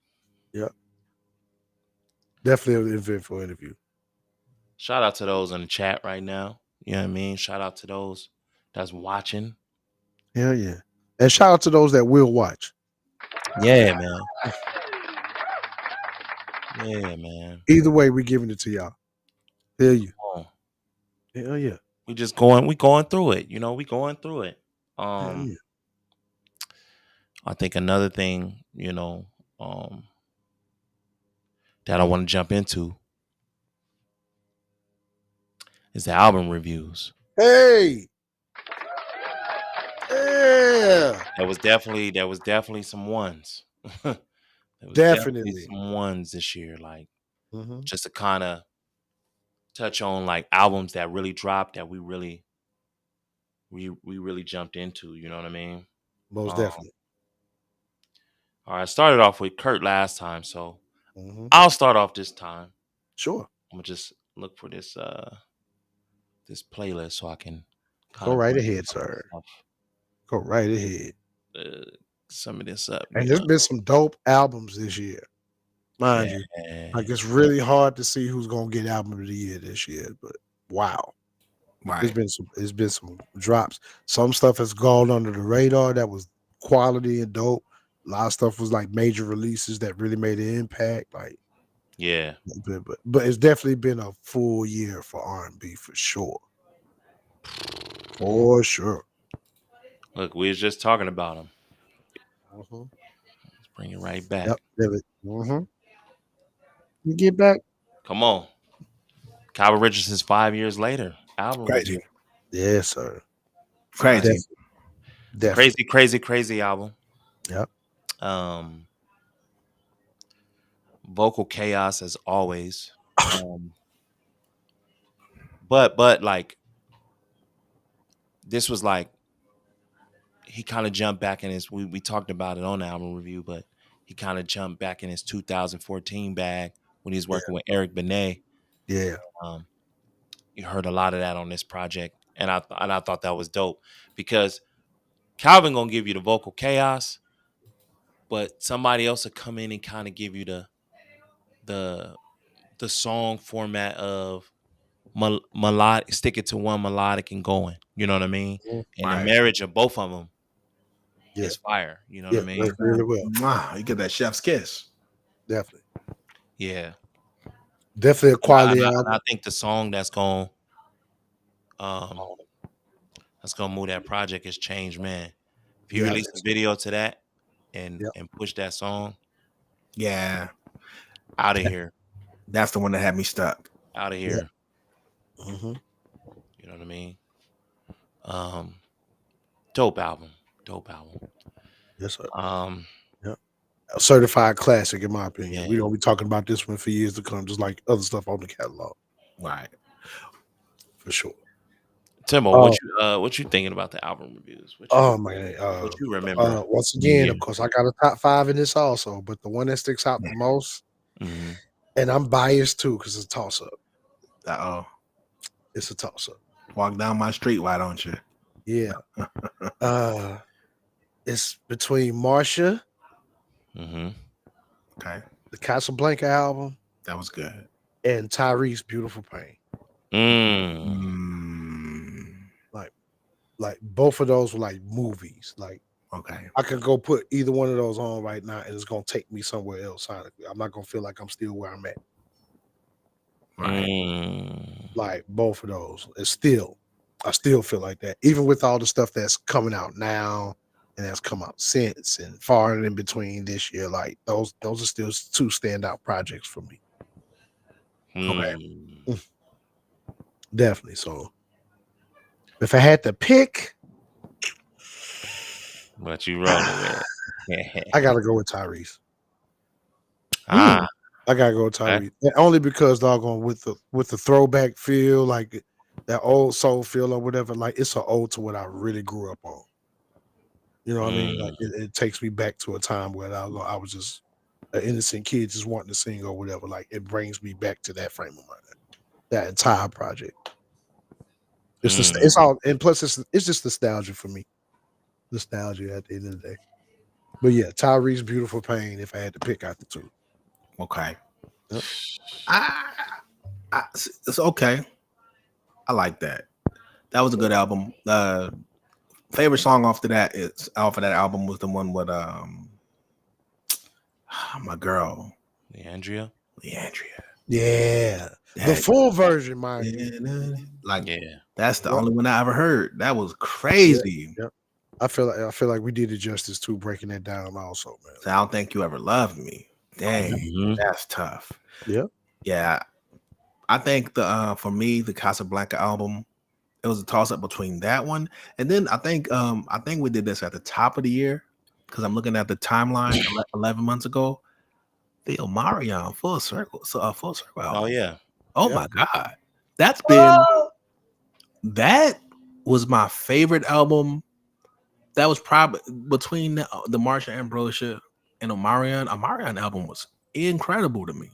S2: Yep. Definitely an eventful interview.
S3: Shout out to those in the chat right now. You know what I mean? Shout out to those that's watching.
S2: Hell yeah. And shout out to those that will watch.
S3: Yeah, man. Yeah, man.
S2: Either way, we're giving it to y'all. Hell yeah.
S3: Oh,
S2: Hell yeah.
S3: we going through it. We going through it.
S2: Hell yeah.
S3: I think another thing, that I want to jump into is the album reviews.
S2: Hey. Yeah.
S3: There was definitely some ones. There was
S2: Definitely.
S3: some ones this year, like
S2: Mm-hmm.
S3: just to kind of touch on like albums that really dropped that we really jumped into. You know what I mean?
S2: Most definitely.
S3: All right, I started off with Kurt last time, so
S2: Mm-hmm.
S3: I'll start off this time.
S2: Sure.
S3: I'm gonna just look for this this playlist so I can
S2: Go right ahead, sir. Go right ahead.
S3: Some of this up.
S2: And there's been some dope albums this year. Mind you. Like it's really hard to see who's gonna get album of the year this year, but wow.
S1: Right.
S2: It's been some drops. Some stuff has gone under the radar that was quality and dope. A lot of stuff was like major releases that really made an impact. Like
S3: Yeah.
S2: But it's definitely been a full year for R&B for sure. For sure.
S3: Look, we was just talking about them.
S2: Mm-hmm.
S3: Let's bring it right back.
S2: Yep. Mm-hmm. You get back.
S3: Come on. Calvin Richardson's 5 years later album.
S1: Crazy.
S2: Yes, sir.
S1: Crazy.
S2: Definitely.
S3: Crazy album.
S2: Yep.
S3: Vocal chaos as always. But like this was like he kind of jumped back in his we talked about it on the album review, but he kind of jumped back in his 2014 bag when he was working with Eric Benet.
S2: Yeah.
S3: You heard a lot of that on this project, and I thought that was dope because Calvin gonna give you the vocal chaos, but somebody else will come in and kind of give you the song format of melodic, stick it to one melodic and going. You know what I mean? And the marriage of both of them is fire. You know what I mean?
S2: Really well.
S1: Wow, you get that chef's kiss.
S2: Definitely.
S3: Yeah.
S2: Definitely a quality
S3: album. I think the song that's gonna move that project is Change Man. If you release a video to that and push that song,
S1: yeah,
S3: out of here.
S1: That's the one that had me stuck.
S3: Out of here.
S2: Yeah. Mm-hmm.
S3: You know what I mean? Dope album.
S2: Yes, sir.
S3: Yeah.
S2: A certified classic, in my opinion.
S3: Yeah.
S2: We're gonna be talking about this one for years to come, just like other stuff on the catalog.
S1: Right.
S2: For sure.
S3: Timbo, what you thinking about the album reviews? What you remember?
S2: Once again, of course, I got a top 5 in this also, but the one that sticks out the most, and I'm biased too, because it's a toss-up. It's a toss-up.
S1: Walk down my street, why don't you?
S2: Yeah. It's between Marsha.
S1: Okay.
S2: The Casablanca album.
S1: That was good.
S2: And Tyrese Beautiful Pain. Like both of those were like movies. Like,
S1: okay,
S2: I could go put either one of those on right now, and it's gonna take me somewhere else sonically. I'm not gonna feel like I'm still where I'm at.
S1: Right.
S2: Like both of those. I still feel like that. Even with all the stuff that's coming out now and that's come out since and far and in between this year, like those are still 2 standout projects for me.
S1: Okay.
S2: Definitely. So If I had to pick,
S3: What you rolling with?
S2: I gotta go with Tyrese.
S3: Ah,
S2: I gotta go with Tyrese. And only because doggone with the throwback feel, like that old soul feel or whatever. Like it's an ode to what I really grew up on. You know what I mean? Like it takes me back to a time where I was just an innocent kid just wanting to sing or whatever. Like it brings me back to that frame of mind. That entire project. It's all, and plus it's just nostalgia for me. Nostalgia at the end of the day. But yeah, Tyrese, Beautiful Pain. If I had to pick out the two,
S1: Okay.
S2: Yep.
S1: It's okay. I like that. That was a good album. Favorite song off of that album was the one with my girl
S3: Leandria.
S2: Yeah, the full version, mind you.
S1: Like,
S3: Yeah,
S1: that's the only one I ever heard. That was crazy.
S2: Yep. I feel like we did it justice too, breaking it down also, man.
S1: So I don't think you ever loved me. Dang, that's tough.
S2: Yeah.
S1: Yeah. I think for me, the Casablanca album, it was a toss up between that one and then I think we did this at the top of the year because I'm looking at the timeline 11 months ago. The Omarion Full Circle album.
S3: Oh yeah.
S1: Oh my God. That was my favorite album. That was probably between the Marsha Ambrosia and Omarion. Omarion album was incredible to me.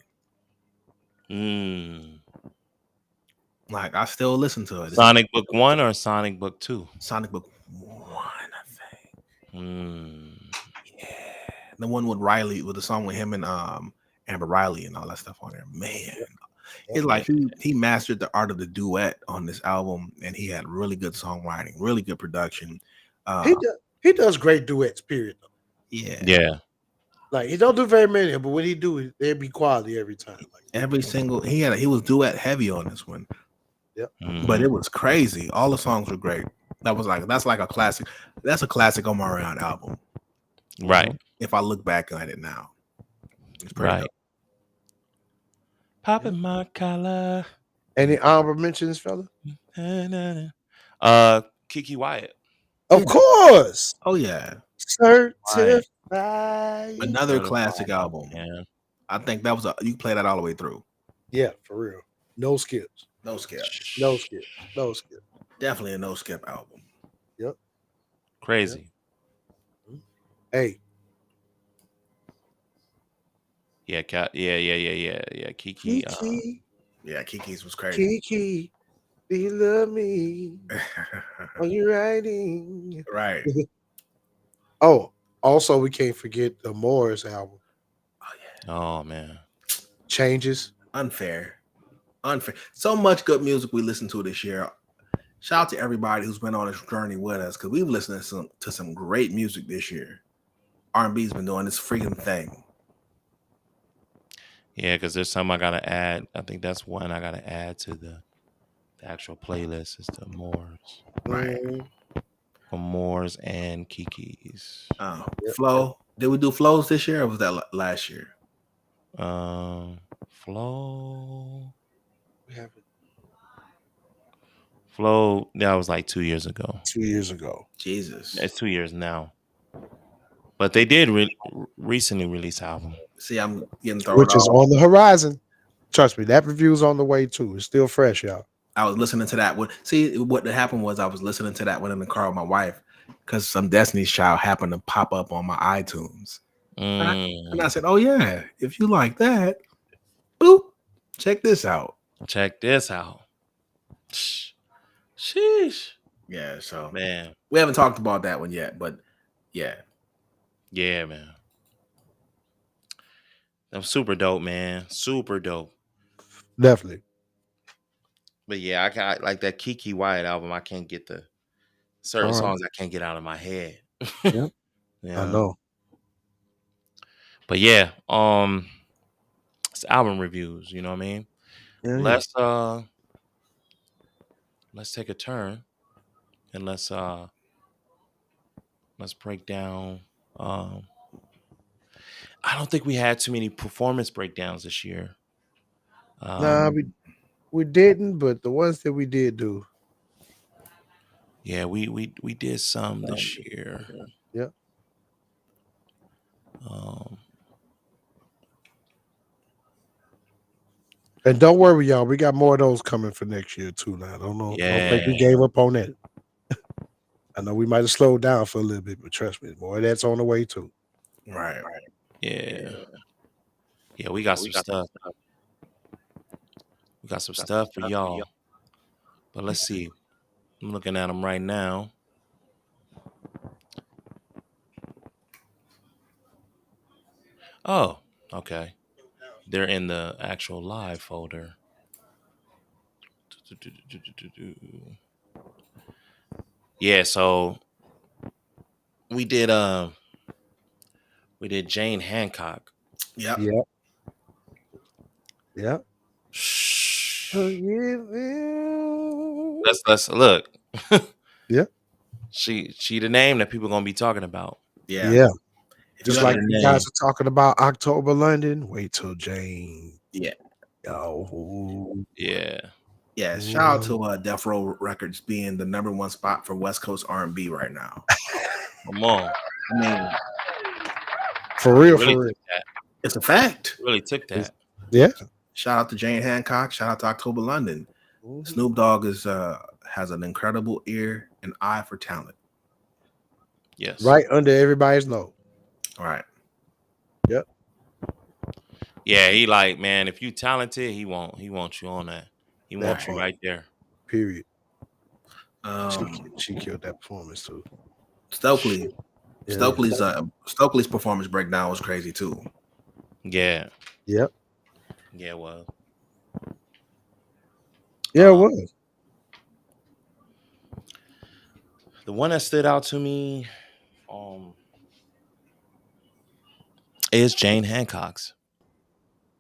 S1: Like I still listen to it.
S3: Sonic Book 1 or Sonic Book 2?
S1: Sonic Book 1, I think.
S3: Yeah.
S1: The one with Riley, with the song with him and Amber Riley and all that stuff on there. Man, it's like he mastered the art of the duet on this album, and he had really good songwriting, really good production.
S2: He does great duets, period.
S3: Yeah.
S2: Like he don't do very many, but when he do, they'd be quality every time. Like
S1: every single he was duet heavy on this one.
S2: Yep.
S1: But it was crazy. All the songs were great. That's like a classic. That's a classic Omarion album.
S3: Right.
S1: If I look back at it now. It's pretty
S3: Right.
S1: dope.
S3: Popping my collar.
S2: Any honorable mentions, fella?
S3: Kiki Wyatt.
S2: Of course.
S1: Oh yeah.
S2: Certified.
S1: Another classic album.
S3: Yeah.
S1: I think that was you play that all the way through.
S2: Yeah, for real. No skips.
S1: No skips.
S2: No skip. No skip.
S1: Definitely a no skip album.
S2: Yep.
S3: Crazy.
S2: Yep. Hey.
S3: Yeah, Kiki.
S1: Yeah, Kiki's was crazy.
S2: Kiki, do you love me? Are you writing?
S1: Right.
S2: Oh, also we can't forget the Morris album.
S1: Oh yeah.
S3: Oh man.
S2: Changes.
S1: Unfair. So much good music we listened to this year. Shout out to everybody who's been on this journey with us because we've listened to some great music this year. R&B's been doing this freaking thing.
S3: Yeah, because there's some I gotta add. I think that's one I gotta add to the actual playlist. Is the Moors,
S1: right?
S3: Moors and Kiki's.
S1: Oh, Flow. Did we do Flows this year or was that last year?
S3: Flow.
S2: We haven't.
S3: Flow. That was like 2 years ago.
S2: 2 years ago.
S1: Jesus.
S3: It's 2 years now. But they did recently release album.
S1: See, I'm getting thrown
S2: which is on the horizon. Trust me, that review's on the way too. It's still fresh, y'all.
S1: I was listening to that one. See, what happened was I was listening to that one in the car with my wife because some Destiny's Child happened to pop up on my iTunes. And I said, oh yeah, if you like that, boop, check this out.
S3: Check this out. Sheesh.
S1: Yeah, so
S3: man,
S1: we haven't talked about that one yet, but yeah.
S3: Yeah, man. That was super dope, man. Super dope.
S2: Definitely.
S3: But yeah, I got like that Kiki Wyatt album. I can't get the certain songs I can't get out of my head.
S2: Yeah. I know.
S3: But yeah, it's album reviews, you know what I mean? Yeah, let's take a turn and let's break down. I don't think we had too many performance breakdowns this year.
S2: Nah, we didn't, but the ones that we did do.
S3: Yeah, we did some this year.
S2: Yeah. And don't worry, y'all. We got more of those coming for next year too. Now, don't think we
S3: Yeah.
S2: gave up on that. I know we might have slowed down for a little bit, but trust me, boy, that's on the way too.
S1: Right.
S3: Yeah. Yeah, we got some stuff. We got some stuff for y'all. But let's see. I'm looking at them right now. Oh, okay. They're in the actual live folder. Yeah, so we did Jane Hancock.
S1: Yep.
S2: Yeah. Yeah.
S3: Shh.
S2: Forgive you.
S3: Let's look.
S2: Yeah.
S3: She the name that people gonna be talking about.
S1: Yeah.
S2: Yeah.
S1: If you
S2: Just
S1: got
S2: like
S1: the
S2: you
S3: name.
S2: guys are talking about October London, wait till Jane.
S1: Yeah.
S2: Oh,
S3: Yeah.
S1: Yeah. Shout out to Death Row Records being the #1 spot for West Coast R&B right now.
S3: Come on.
S1: I mean,
S2: for real,
S3: Really
S2: for real.
S3: took that.
S1: it's a fact.
S3: Really took that.
S2: Yeah.
S1: Shout out to Jane Hancock. Shout out to October London.
S2: Mhm.
S1: Snoop Dogg has an incredible ear and eye for talent.
S3: Yes.
S2: Right under everybody's nose.
S1: All right.
S2: Yep.
S3: Yeah, he like, man, if you talented, he wants you on that. He
S2: That
S3: wants you
S2: part.
S3: right there.
S2: Period.
S1: Um,
S2: She killed that performance too.
S1: Stokely.
S2: Yeah.
S1: Stokely's performance breakdown was crazy too.
S3: Yeah.
S2: Yep.
S3: Yeah, well.
S2: Yeah, it was.
S3: The one that stood out to me is Jane Hancock's.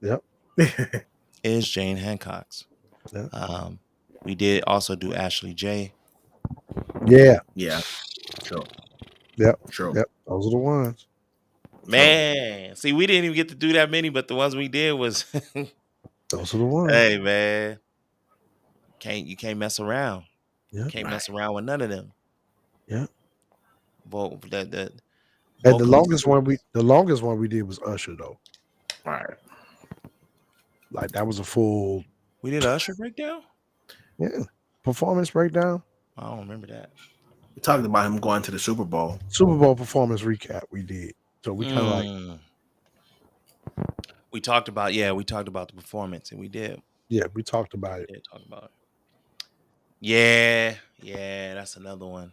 S2: Yep.
S3: Is Jane Hancock's.
S2: Yeah.
S3: We did also do Ashley J.
S2: Yeah.
S1: Yeah. True.
S2: Yep.
S1: True.
S2: Yep. Those are the ones.
S3: Man, see, we didn't even get to do that many, but the ones we did was
S2: Those are the ones.
S3: hey man. You can't mess around.
S2: Yeah.
S3: Can't mess around with none of them.
S2: Yeah.
S3: But
S2: And the
S3: vocals-
S2: longest one we did was Usher though.
S1: All right.
S2: Like that was a full
S3: we did Usher breakdown?
S2: performance breakdown.
S3: I don't remember that.
S1: We talked about him going to the Super Bowl.
S2: Super Bowl performance recap we did. So we kind of like
S3: we talked about the performance and we did.
S2: Yeah, we talked about it.
S3: We did talk about it. Yeah, that's another one.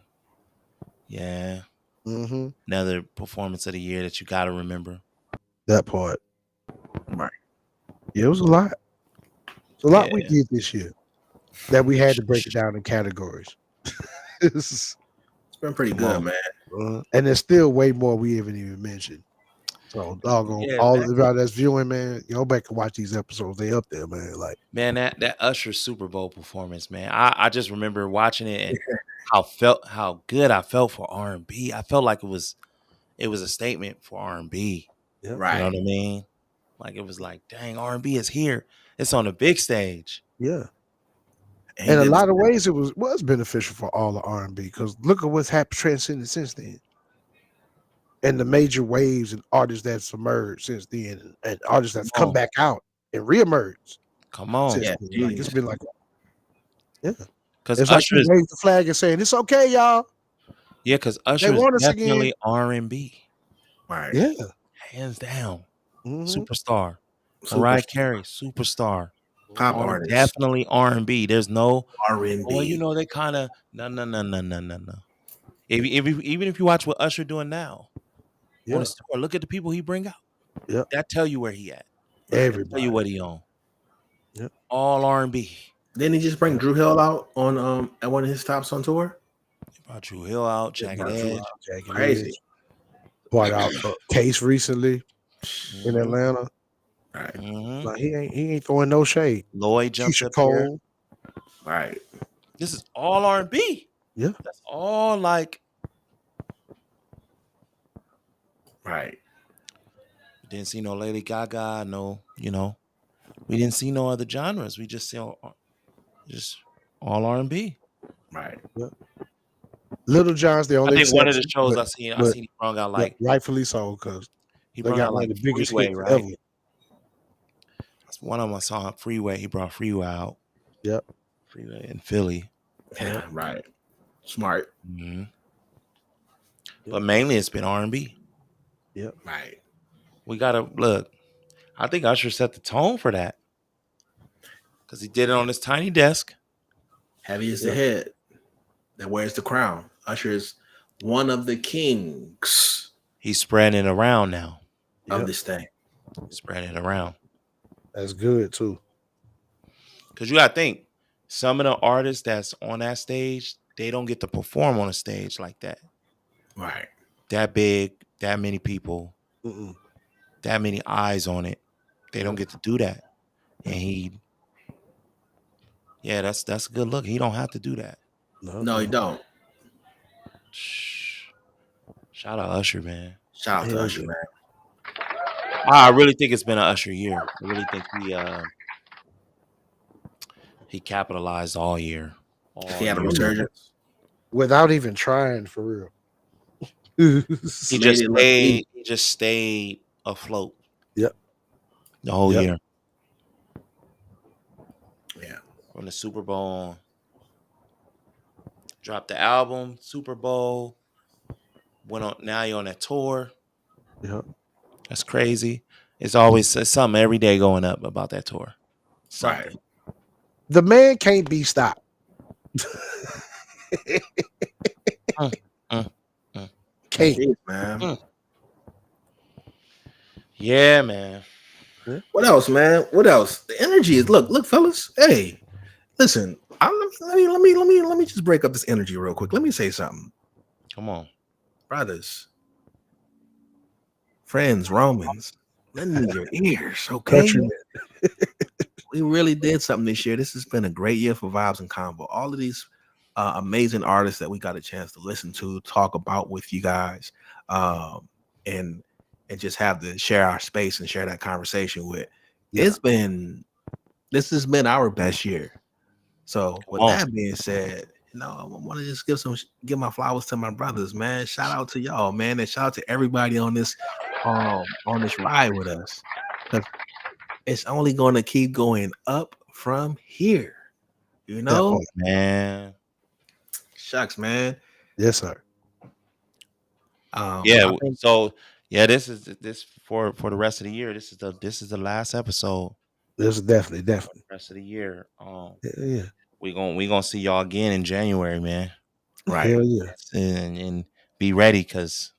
S3: Yeah.
S2: Mm-hmm.
S3: Another performance of the year that you gotta remember.
S2: That part.
S1: Right.
S2: Yeah, it was a lot. It's a lot we
S3: Yeah.
S2: did this year that we had to break it down in categories.
S1: It's been pretty good, man.
S2: And there's still way more we haven't even mentioned. So doggone all everybody that's viewing, man, y'all back and watch these episodes. They up there, man. Like
S3: Man, that Usher Super Bowl performance, man. I just remember watching it and how good I felt for R&B. I felt like it was a statement for R&B.
S2: Yeah.
S1: Right.
S3: You know what I mean? Like it was like, dang, R&B is here. It's on the big stage.
S2: yeah. And in a lot of ways, it was beneficial for all the R&B because look at what's happened transcended since then, and the major waves and artists that's emerged since then, and artists that's come back out and reemerged.
S3: Come on,
S1: Yeah,
S2: like, it's been like,
S3: because
S2: it's like
S3: Usher
S2: he
S3: is
S2: waved the flag and saying it's okay, y'all.
S3: because Usher
S2: want
S3: is
S2: us again.
S3: definitely R&B,
S1: Right.
S2: Yeah,
S3: hands down,
S2: Mhm.
S3: superstar. Mariah Carey, superstar.
S1: Pop artist.
S3: Definitely R&B. There's no
S1: R&B.
S3: well, you know they kind of no. Even if you watch what Usher doing now,
S2: yeah,
S3: on his tour, look at the people he bring out.
S2: Yeah.
S3: That tell you where he at.
S2: everybody.
S3: Tell you what he on.
S2: Yeah.
S3: All R&B.
S1: Didn't he just bring Drew Hill out on at one of his stops on tour?
S3: He brought Drew Hill out, Jagged Edge.
S1: Crazy.
S2: Brought out Case recently in Atlanta.
S1: Right.
S3: Mhm.
S2: Like he ain't throwing no shade.
S3: Lloyd jumped
S2: Keisha
S3: up here.
S2: Cole.
S1: Right.
S3: This is all R&B.
S2: Yeah.
S3: That's all like
S1: Right.
S3: didn't see no Lady Gaga, no, we didn't see no other genres. We just see just all R&B.
S1: Right.
S2: Yeah. Little John's the
S3: I
S2: only
S3: think one of the
S2: exception,
S3: shows
S2: but,
S3: I seen he brought out like
S2: rightfully so, because
S3: he
S2: they
S3: brought
S2: got
S3: out
S2: one
S3: like
S2: of the biggest
S3: Freeway,
S2: hits
S3: right?
S2: ever.
S3: That's one of them I saw Freeway. He brought Freeway out.
S2: Yep.
S3: Freeway in Philly.
S1: Yeah, right. Smart.
S3: Mm-hmm. But mainly it's been R&B.
S2: Yep.
S1: Right.
S3: We gotta look. I think Usher set the tone for that because he did it on his tiny desk.
S1: Heavy is the head that wears the crown. Usher is one of the kings
S3: He's spreading it around now.
S1: of this thing.
S3: Spreading it around.
S2: That's good too.
S3: Because you gotta think, some of the artists that's on that stage, they don't get to perform on a stage like that.
S1: Right.
S3: That big, that many people,
S2: Mm-mm.
S3: that many eyes on it. They don't get to do that. And that's a good look. He don't have to do that.
S1: No, you don't.
S3: Shout out Usher, man.
S1: Shout out to Usher, man.
S3: I really think it's been an Usher year. I really think he capitalized all year.
S1: He had a resurgence
S2: without even trying, for real.
S3: He just stayed afloat.
S2: Yep.
S3: The whole year.
S1: Yeah.
S3: From the Super Bowl, dropped the album, Super Bowl, went on. Now you're on that tour.
S2: Yep.
S3: That's crazy. It's always something every day going up about that tour. Something.
S1: Right.
S2: The man can't be stopped. Can't,
S1: man.
S3: Yeah, man.
S1: What else, man? What else? The energy is look, fellas. Hey, listen. Let me just break up this energy real quick. Let me say something.
S3: Come on,
S1: brothers, friends, Romans. Lend me your ears, okay? We really did something this year. This has been a great year for Vibes and Convo. All of these amazing artists that we got a chance to listen to, talk about with you guys, and just have to share our space and share that conversation with. This has been our best year. So with that being said, I want to just give my flowers to my brothers, man. Shout out to y'all, man, and shout out to everybody on this ride with us. It's only going to keep going up from here,
S3: man.
S1: Shucks, man.
S2: Yes, sir.
S3: This is for the rest of the year. This is the last episode.
S2: This is definitely
S3: the rest of the year.
S2: Yeah.
S3: We gonna see y'all again in January, man.
S2: Right. Hell yeah.
S3: And be ready, because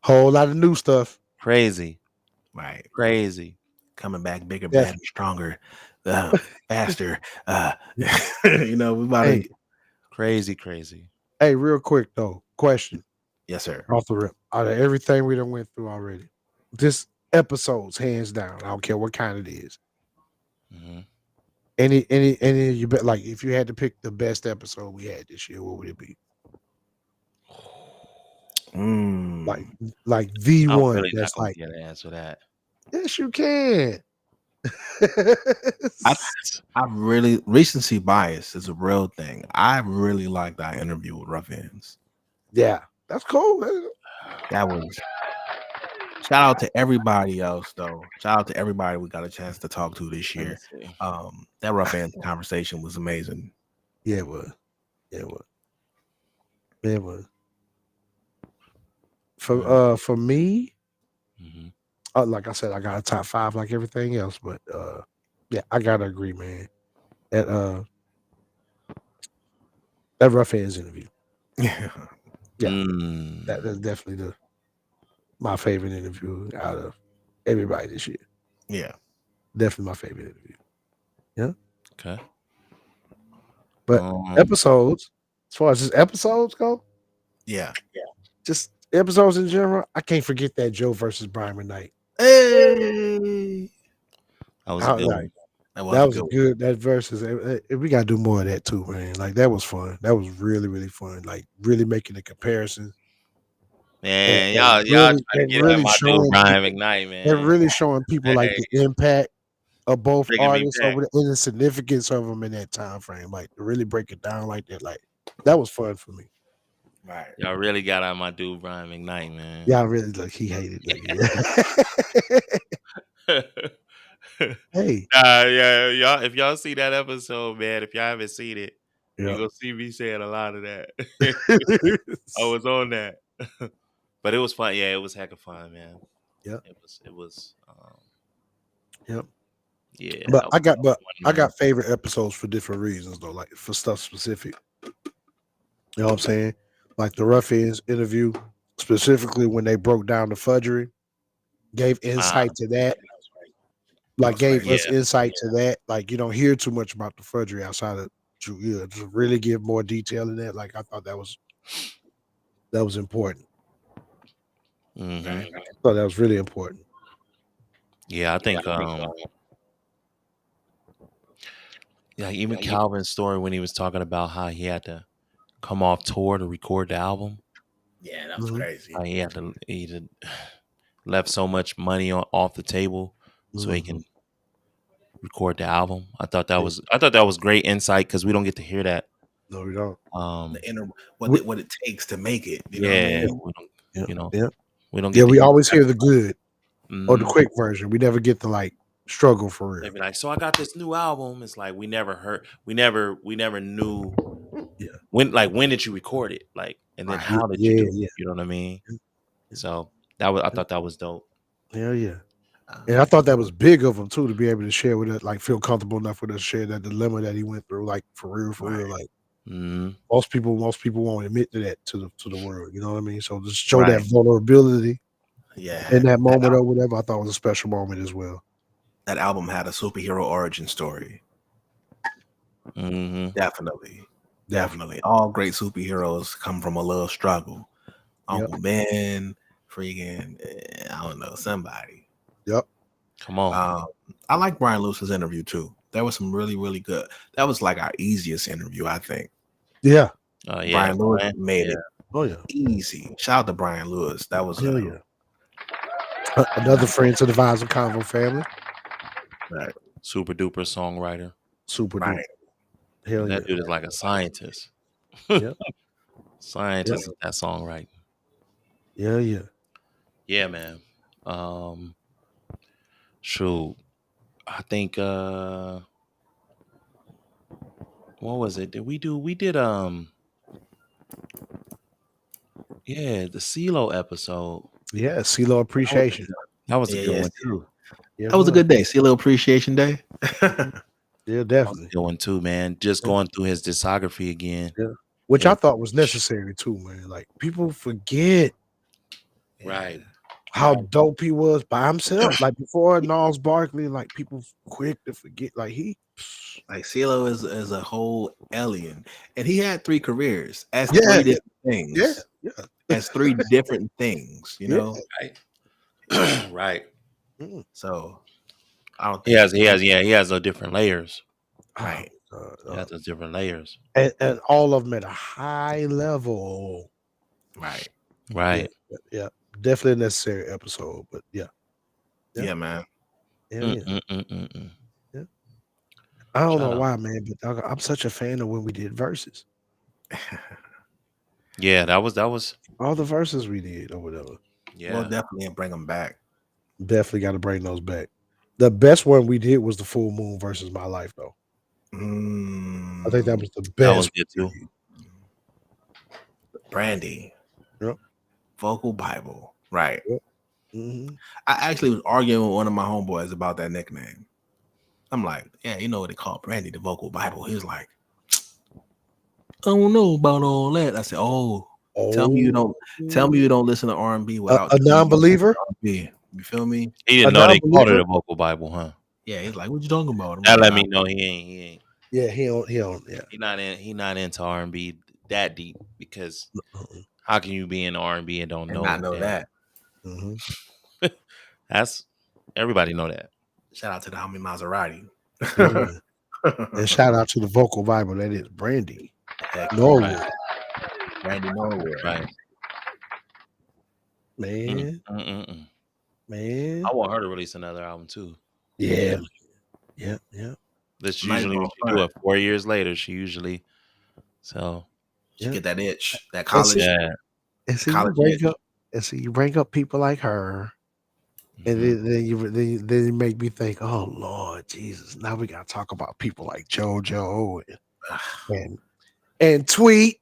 S2: whole lot of new stuff.
S3: Crazy.
S1: Right.
S3: Crazy.
S1: Coming back bigger, better, stronger, faster. We about to
S3: crazy.
S2: Hey, real quick though, question.
S1: Yes, sir.
S2: Off the rip. Out of everything we done went through already, this episode's hands down. I don't care what kind it is.
S3: Mm-hmm.
S2: Any you bet, like, if you had to pick the best episode we had this year, what would it be? Like the
S3: I'm
S2: one
S3: really
S2: that's like,
S3: get an answer that.
S2: Yes, you can.
S1: I really, recency bias is a real thing. I really liked that interview with Rough Ends.
S2: Yeah, that's cool, man.
S1: That was. Shout out to everybody else, though. Shout out to everybody we got a chance to talk to this year. That Rough Ends conversation was amazing.
S2: Yeah, it was. It was. For me, like I said, I got a top 5 like everything else, but I gotta agree, man. That Rough Ends interview. That's definitely my favorite interview out of everybody this year.
S1: Yeah,
S2: definitely my favorite interview. Yeah.
S3: Okay.
S2: But episodes, as far as just episodes go, just episodes in general, I can't forget that Joe versus Brian McKnight.
S1: Hey,
S3: that was a good one.
S2: That was good. That versus, we gotta do more of that too, man. Like, that was fun. That was really, really fun. Like, really making the comparison.
S3: Man, y'all trying to get really my dude Brian McKnight, man.
S2: And really showing people like the impact of both artists over and the significance of them in that time frame. Like, to really break it down like that. Like, that was fun for me.
S1: Right.
S3: Y'all really got on my dude Brian McKnight, man.
S2: Y'all really look. He hated it. Hey,
S3: Yeah, y'all. If y'all see that episode, man, if y'all haven't seen it,
S2: yeah.
S3: you gonna see me saying a lot of that. I was on that, but it was fun. Yeah, it was heck of fun, man.
S2: Yeah.
S3: It was.
S2: Yep.
S3: Yeah,
S2: But I got
S3: man.
S2: favorite episodes for different reasons though, like for stuff specific. You know what I'm saying? Like the Ruffians interview, specifically when they broke down the fudgery, gave insight to that. Like gave us insight to that. Like you don't hear too much about the fudgery outside of Drew. To really give more detail in that. Like I thought that was important.
S3: Mhm.
S2: I thought that was really important.
S3: Yeah, I think even Calvin's story when he was talking about how he had to come off tour to record the album.
S1: Yeah, that was crazy.
S3: He had left so much money off the table so he can record the album. I thought that was great insight because we don't get to hear that.
S2: No, we don't.
S1: What it takes to make it. You know what I mean?
S3: We don't get.
S2: We always hear the good or the
S3: Mhm.
S2: quick version. We never get to like struggle for real.
S3: They'd be like, so I got this new album. It's like we never knew when did you record it? Like, and then how did you do it? You know what I mean? So I thought that was dope.
S2: Hell yeah. And I thought that was big of him too to be able to share with us, like feel comfortable enough with us, share that dilemma that he went through, like for real. Like most people won't admit to that to the world. You know what I mean? So just show that vulnerability.
S1: Yeah.
S2: In that moment or whatever, I thought was a special moment as well.
S1: That album had a superhero origin story. Definitely. All great superheroes come from a little struggle. Uncle Ben, freaking, I don't know, somebody.
S2: Yep.
S3: Come on.
S1: I like Brian Lewis's interview too. That was some really, really good. That was like our easiest interview, I think.
S2: Yeah.
S1: Brian Lewis made it.
S2: Oh yeah.
S1: Easy. Shout out to Brian Lewis. That was
S2: another friend to the Vibes and Convo family.
S1: Right.
S3: Super duper songwriter.
S2: Super duper.
S3: Hell that dude is like a scientist. Scientist at that songwriting.
S2: Yeah.
S3: Yeah, man. Shoot. I think what was it? We did the CeeLo episode.
S2: Yeah, CeeLo appreciation.
S3: That was a good one too.
S1: Yeah, that was a good day. CeeLo appreciation day.
S2: Yeah, definitely.
S3: Good one too, man. Just going through his discography again.
S2: Yeah. Which I thought was necessary too, man. Like people forget how dope he was by himself. Like before Gnarls Barkley, like people quick to forget. Like
S1: CeeLo is a whole alien. And he had 3 careers as 3 different things.
S2: Yeah.
S1: As 3 different things, you know?
S3: Right.
S1: So I don't
S3: think he has those different layers.
S1: Right.
S3: He has those different layers.
S2: And all of them at a high level.
S1: Right.
S2: Yeah. Definitely a necessary episode, but yeah,
S1: man.
S2: Yeah. I don't know why, man, but I'm such a fan of when we did verses.
S3: Yeah, that was
S2: all the verses we did or whatever.
S3: Yeah,
S1: we'll definitely bring them back.
S2: Definitely got to bring those back. The best one we did was the Full Moon versus My Life, though. I think that was the best. That was
S3: good too.
S1: Brandy.
S2: Yep.
S1: Vocal Bible. Right.
S2: Yep.
S1: I actually was arguing with one of my homeboys about that nickname. I'm like, yeah, you know what they call Brandy, the Vocal Bible. He was like, I don't know about all that. I said, tell me you don't listen to R&B without
S2: a non-believer.
S1: You feel me?
S3: He didn't know they called it a Vocal Bible, huh?
S1: Yeah, he's like, what you talking about?
S3: That let me know he ain't.
S2: Yeah, he don't. Yeah,
S3: he not into R&B that deep because how can you be in R&B and don't know?
S1: Not know that.
S3: That's everybody know that.
S1: Shout out to the homie Maserati.
S2: And shout out to the Vocal Bible that is Brandy Norwood.
S1: Brandy Norwood.
S3: Right.
S2: Man. Man.
S3: I want her to release another album too.
S2: Yeah.
S3: That's usually what she do it 4 years later. She usually
S1: She get that itch, that
S2: And
S1: college,
S3: Yeah.
S2: And see, you
S1: college
S2: bring
S1: itch.
S2: up, you bring up people like her, and
S3: Mhm.
S2: then you make me think, oh Lord Jesus, now we gotta talk about people like JoJo and Tweet,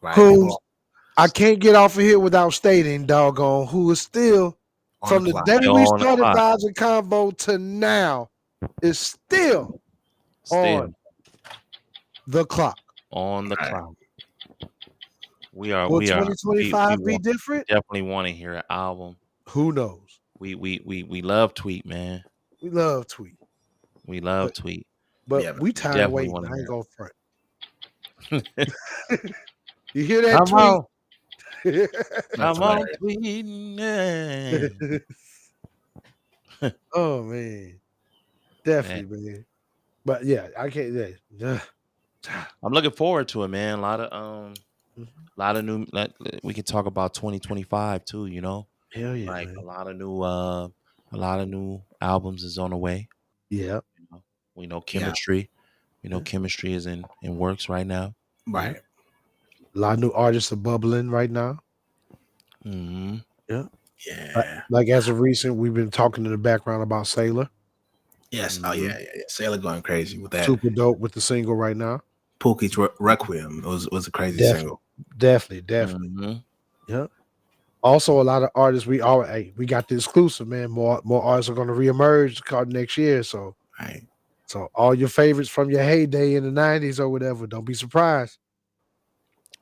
S1: Right,
S2: who
S1: people
S2: I can't get off of here without stating, doggone, who is still
S1: on
S2: from
S1: the
S2: the
S1: clock.
S2: day
S3: Still
S2: we
S3: on the
S2: started
S3: clock.
S2: Vibes and Combo to now is still
S3: Still
S2: on the clock.
S3: on the
S1: Right.
S3: clock. We
S2: Will
S3: we
S2: 2025 be different?
S3: definitely want to hear an album.
S2: Who knows?
S3: We love Tweet, man.
S2: We love Tweet,
S3: We love
S2: but
S3: Tweet.
S2: but
S1: Yeah,
S2: we tired of
S3: Definitely
S2: waiting.
S3: want to
S2: I ain't
S3: hear
S2: gonna front.
S3: it.
S2: You hear that
S3: Come
S2: Tweet?
S3: on,
S1: that's
S3: come on,
S1: hilarious.
S3: Tweet. Man.
S2: Oh man, definitely, man. But yeah, I can't. Yeah.
S3: I'm looking forward to it, man.
S2: Mhm.
S3: A lot of new. We can talk about 2025 too. You know,
S2: Hell yeah,
S3: like
S2: man.
S3: a lot of new albums is on the way.
S2: Yeah,
S3: You know, we know
S1: Yeah.
S3: chemistry. We know
S2: Yeah.
S3: chemistry is in works right now.
S1: Right.
S2: a lot of new artists are bubbling right now.
S3: Hmm.
S2: Yeah,
S1: Yeah.
S2: like as of recent, we've been talking in the background about Sailor.
S1: Yes. Oh
S3: Mhm.
S1: yeah. Sailor going crazy with that.
S2: Super dope with the single right now.
S1: Pookie's Requiem was a crazy
S2: Definitely.
S1: single.
S2: Definitely.
S3: Mhm.
S2: Yeah. Also, a lot of artists we got the exclusive, man. More artists are going to reemerge next year. So
S1: Right.
S2: all your favorites from your heyday in the '90s or whatever, don't be surprised.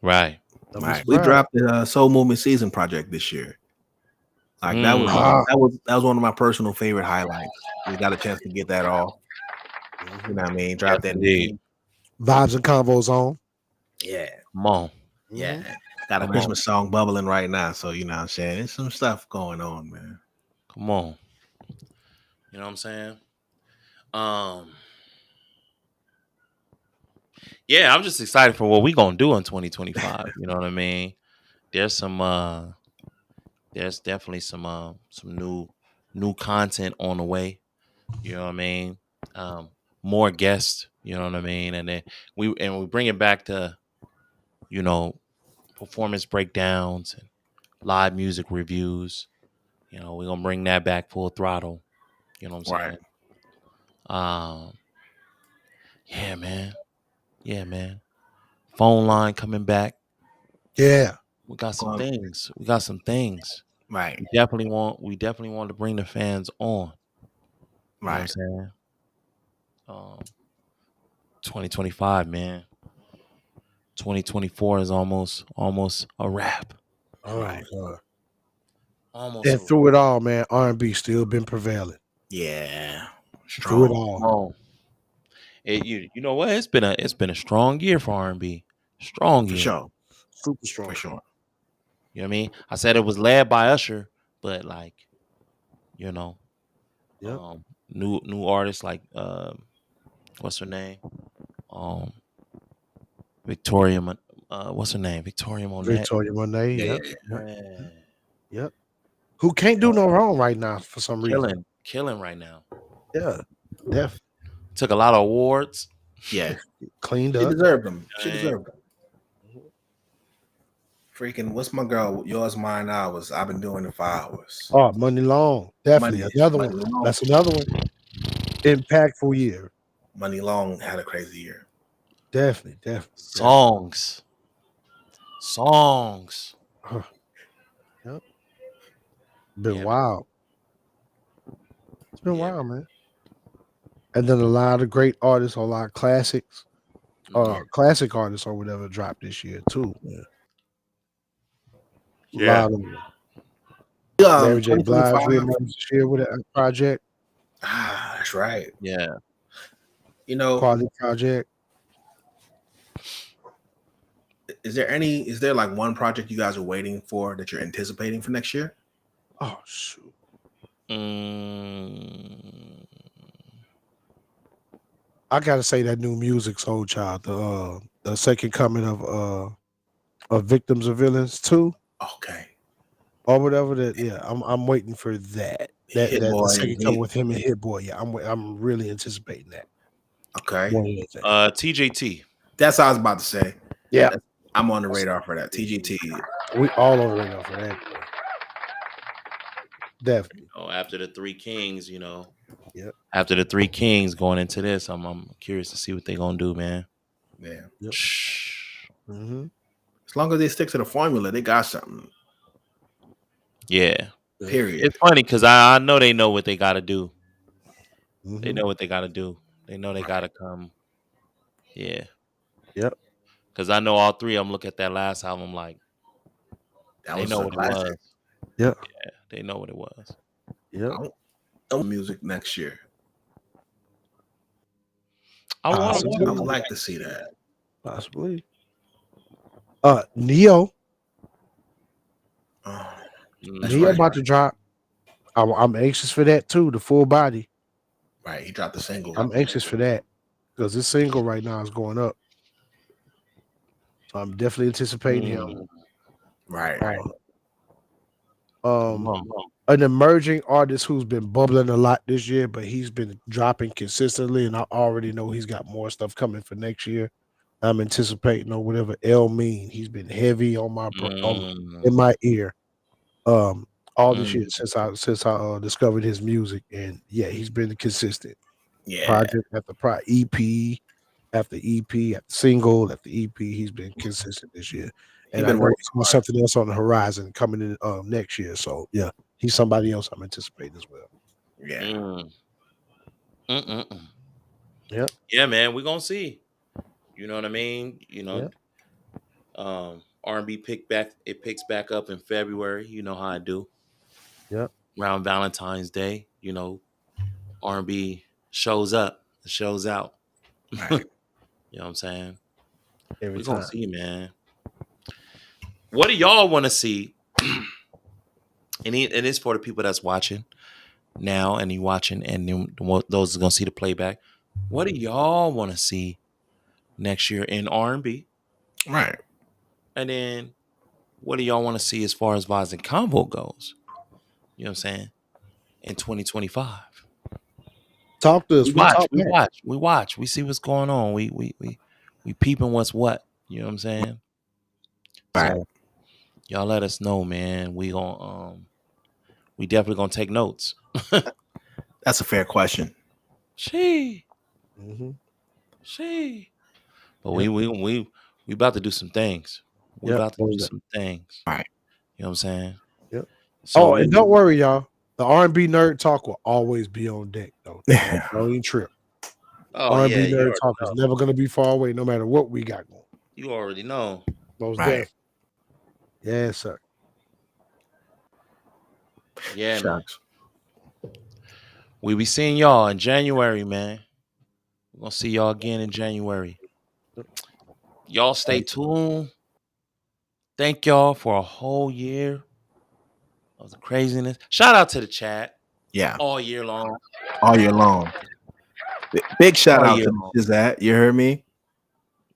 S3: Right.
S2: Don't be
S1: Right. We
S2: surprised.
S1: dropped the Soul Movement season project this year. Like that was
S3: Mm.
S1: that was one of my personal favorite highlights. We got a chance to get that off. You know what I mean? Drop
S3: Yes,
S1: that
S3: indeed.
S2: Vibes and Convos on.
S1: Yeah.
S3: Come on.
S1: Yeah.
S2: Mhm.
S1: Got a
S3: Come
S1: Christmas song bubbling right now. So you know what I'm saying? There's some stuff going on, man.
S3: Come on. You know what I'm saying? Yeah, I'm just excited for what we gonna do in 2025. You know what I mean? There's definitely some new content on the way. You know what I mean? More guests. You know what I mean? And then we bring it back to, you know, performance breakdowns and live music reviews. You know, we're gonna bring that back full throttle. You know what I'm
S1: Right.
S3: saying? Yeah, man. Yeah, man. Phone line coming back.
S2: Yeah.
S3: We got some
S1: Going-
S3: things. We got some things.
S1: Right.
S3: We definitely want to bring the fans on. You know what I'm
S1: Right.
S3: saying? 2025, man. 2024 is almost a wrap.
S2: All right.
S3: Almost.
S2: And through it all, man, R&B still been prevailing.
S1: Yeah.
S2: Through it
S1: Strong.
S2: all.
S3: You know what? It's been a strong year for R&B. Strong
S1: For
S3: year.
S1: sure.
S2: Super strong.
S1: For sure.
S3: You know what I mean? I said it was led by Usher, but like, you know,
S2: Yep.
S3: new artists like what's her name? Victoria. What's her name? Victoria Monet.
S2: Victoria Monet.
S1: Yeah.
S2: Yep. Yep. Who can't do no wrong right now for some reason.
S3: Killing right now.
S2: Yeah. Def
S3: Took a lot of awards.
S1: Yeah.
S2: cleaned
S1: She
S2: up.
S1: deserved them. She
S3: Dang.
S1: deserved them. Freaking, what's my girl? Yours, mine, ours. I've been doing it for hours.
S2: Oh, Money Long. Definitely.
S1: Money-
S2: Another
S1: Money
S2: one.
S1: Long.
S2: That's another one. Impactful year.
S1: Money Long had a crazy year.
S2: Definitely.
S3: Songs.
S2: Yep. Been
S3: Yeah.
S2: wild. It's been
S3: Yeah.
S2: wild, man. And then a lot of great artists, a lot of classics, classic artists or whatever dropped this year too, man.
S3: Yeah.
S2: A lot of them. Mary J. Blige
S1: 2025.
S2: reemerged this year with a project,
S1: That's right.
S3: Yeah.
S1: You know,
S2: quality project.
S1: is there like one project you guys are waiting for that you're anticipating for next year?
S2: Oh shoot. I gotta say that new music Soul Child, the second coming of Victims of Villains 2
S1: Okay.
S2: or whatever that. Yeah, I'm waiting for that. That
S1: Hit
S2: the
S1: Boy
S2: second
S1: and
S2: coming
S1: Hit-
S2: with him and Hit Boy. Yeah, I'm really anticipating that.
S1: Okay.
S2: More than anything.
S3: TJT.
S1: That's what I was about to say.
S2: Yeah.
S1: I'm on the radar for that. TGT.
S2: We all on the radar for that. Definitely.
S3: After the Three Kings,
S2: Yep.
S3: After the Three Kings going into this, I'm curious to see what they're gonna do, man.
S1: Yeah.
S2: Yep. Mm-hmm.
S1: As long as they stick to the formula, they got something.
S3: Yeah.
S1: Period.
S3: It's funny because I know they know what they got to do.
S2: Mm-hmm.
S3: They know what they got to do. They know they got to come. Yeah.
S2: Yep.
S3: Because I know all three of them look at that last album like
S1: That
S3: they
S1: was
S3: know
S1: a
S3: what
S1: classic.
S3: it was.
S2: Yep.
S3: Yeah, they know what it was.
S2: Yep.
S1: Music next year.
S3: I
S1: would like to see that.
S2: Possibly. Neo. Neo
S1: right.
S2: about to drop. I'm anxious for that too. The full body.
S1: Right. He dropped the single.
S2: I'm anxious for that because this single right now is going up. So I'm definitely anticipating him.
S1: Right.
S2: An emerging artist who's been bubbling a lot this year, but he's been dropping consistently, and I already know he's got more stuff coming for next year. I'm anticipating on whatever L mean. He's been heavy on my in my ear. All this year since I discovered his music, and yeah, he's been consistent.
S1: Yeah.
S2: Project after EP after EP after single after EP, he's been consistent this year. And I know there's something else on the horizon coming in next year. So yeah, he's somebody else I'm anticipating as well.
S1: Yeah.
S2: Yep.
S3: Yeah, man, we're gonna see. You know what I mean? R&B picks back up in February. You know how I do.
S2: Yep.
S3: Around Valentine's Day, R&B shows up, shows out.
S1: Right.
S3: You know what I'm saying?
S2: We're
S3: gonna see, man. What do y'all want to see? And it's for the people that's watching now, and you watching, and then those are gonna see the playback. What do y'all want to see next year in R&B?
S1: Right.
S3: And then what do y'all want to see as far as Vibes and Combo goes? You know what I'm saying? In 2025.
S2: Talk to us.
S3: We watch. We see what's going on. We peeping what's what. You know what I'm saying?
S1: Right.
S3: So, y'all let us know, man. We definitely gonna take notes.
S1: That's a fair question.
S3: But we about to do some things. We about to do some things.
S1: Right.
S3: You know what I'm saying?
S2: Yep. So, and don't worry, y'all. The R&B Nerd Talk will always be on deck, though. Don't even trip. R&B Nerd Talk is never going to be far away, no matter what we got going.
S3: You already know.
S2: Most definitely. Yes, sir.
S3: Yeah, man. We be seeing y'all in January, man. We're gonna see y'all again in January. Y'all stay tuned. Thank y'all for a whole year of the craziness. Shout out to the chat.
S1: Yeah.
S3: All year long.
S1: All year long. Big shout out to Shazat. You heard me?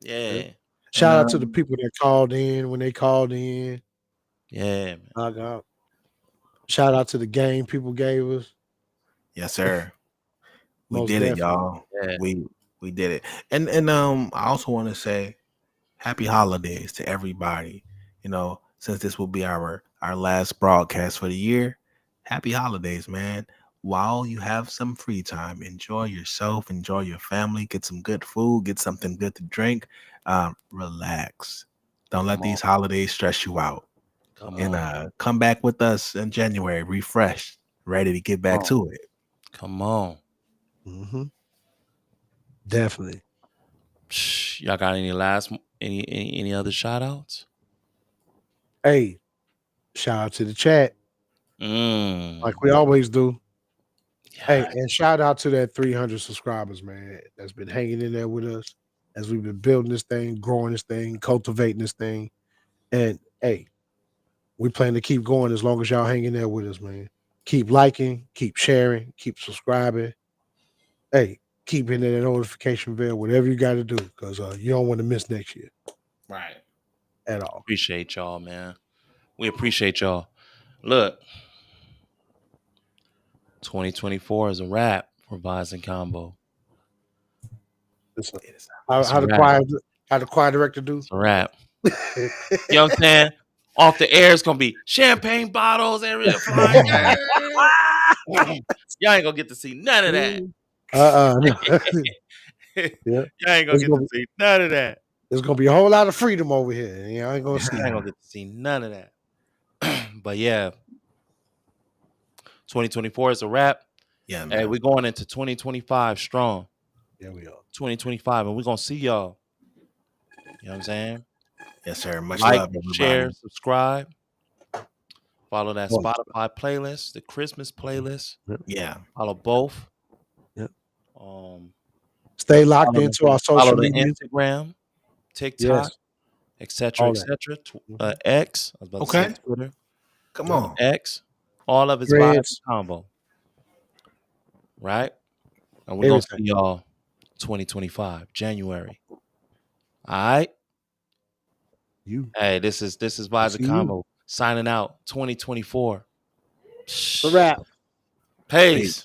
S3: Yeah.
S2: Shout out to the people that called in when they called in.
S3: Yeah,
S2: man. Shout out to the game people gave us.
S1: Yes, sir. We did it, y'all. Yeah. We did it. And I also want to say happy holidays to everybody. Since this will be our last broadcast for the year, happy holidays, man. While you have some free time, enjoy yourself, enjoy your family, get some good food, get something good to drink. Relax. Don't let these holidays stress you out. Come back with us in January, refreshed, ready to get back to it.
S3: Come on.
S2: Mm-hmm. Definitely.
S3: Y'all got any other shout outs?
S2: Hey, shout out to the chat. Like we always do. Yeah. Hey, and shout out to that 300 subscribers, man, that's been hanging in there with us as we've been building this thing, growing this thing, cultivating this thing. And hey, we plan to keep going as long as y'all hang in there with us, man. Keep liking, keep sharing, keep subscribing. Hey, keep hitting that notification bell, whatever you got to do, because you don't want to miss next year.
S3: Right.
S2: At all.
S3: Appreciate y'all, man. We appreciate y'all. Look, 2024 is a wrap for Vibes and Combo.
S2: How the choir director do?
S3: It's a wrap. You know what I'm saying? Off the air, it's gonna be champagne bottles, everything flying. Yeah. Y'all ain't gonna get to see none of that.
S2: Yeah.
S3: Y'all ain't gonna
S2: It's
S3: get
S2: gonna
S3: to see none of that.
S2: There's gonna be a whole lot of freedom over here. You know, I ain't gonna see.
S3: Y'all ain't gonna get to see none of that. But yeah, 2024 is a wrap.
S1: Yeah,
S3: Hey,
S1: man.
S3: we're going into 2025 strong.
S2: There we are.
S3: 2025, and we're gonna see y'all. You know what I'm saying?
S1: Yes, sir. Much
S3: Like,
S1: love, everybody.
S3: share, subscribe. Follow that
S2: Oh.
S3: Spotify playlist, the Christmas playlist.
S1: Yeah.
S3: Follow both.
S2: Yep.
S3: Follow
S2: Stay locked
S3: the-
S2: into our
S3: follow
S2: social
S3: the
S2: media.
S3: Instagram, TikTok,
S2: Yes.
S3: etc.,
S2: All that.
S3: etc. X. I was about to
S1: Okay.
S3: say Twitter.
S1: Come on.
S3: X. All of it's
S2: Threads.
S3: vibes combo. Right? And we're gonna
S2: Everything.
S3: see y'all 2025, January. All right.
S2: You.
S3: Hey, this is Vibes
S2: See
S3: and
S2: you.
S3: Combo signing out 2024.
S2: It's a wrap.
S3: Peace.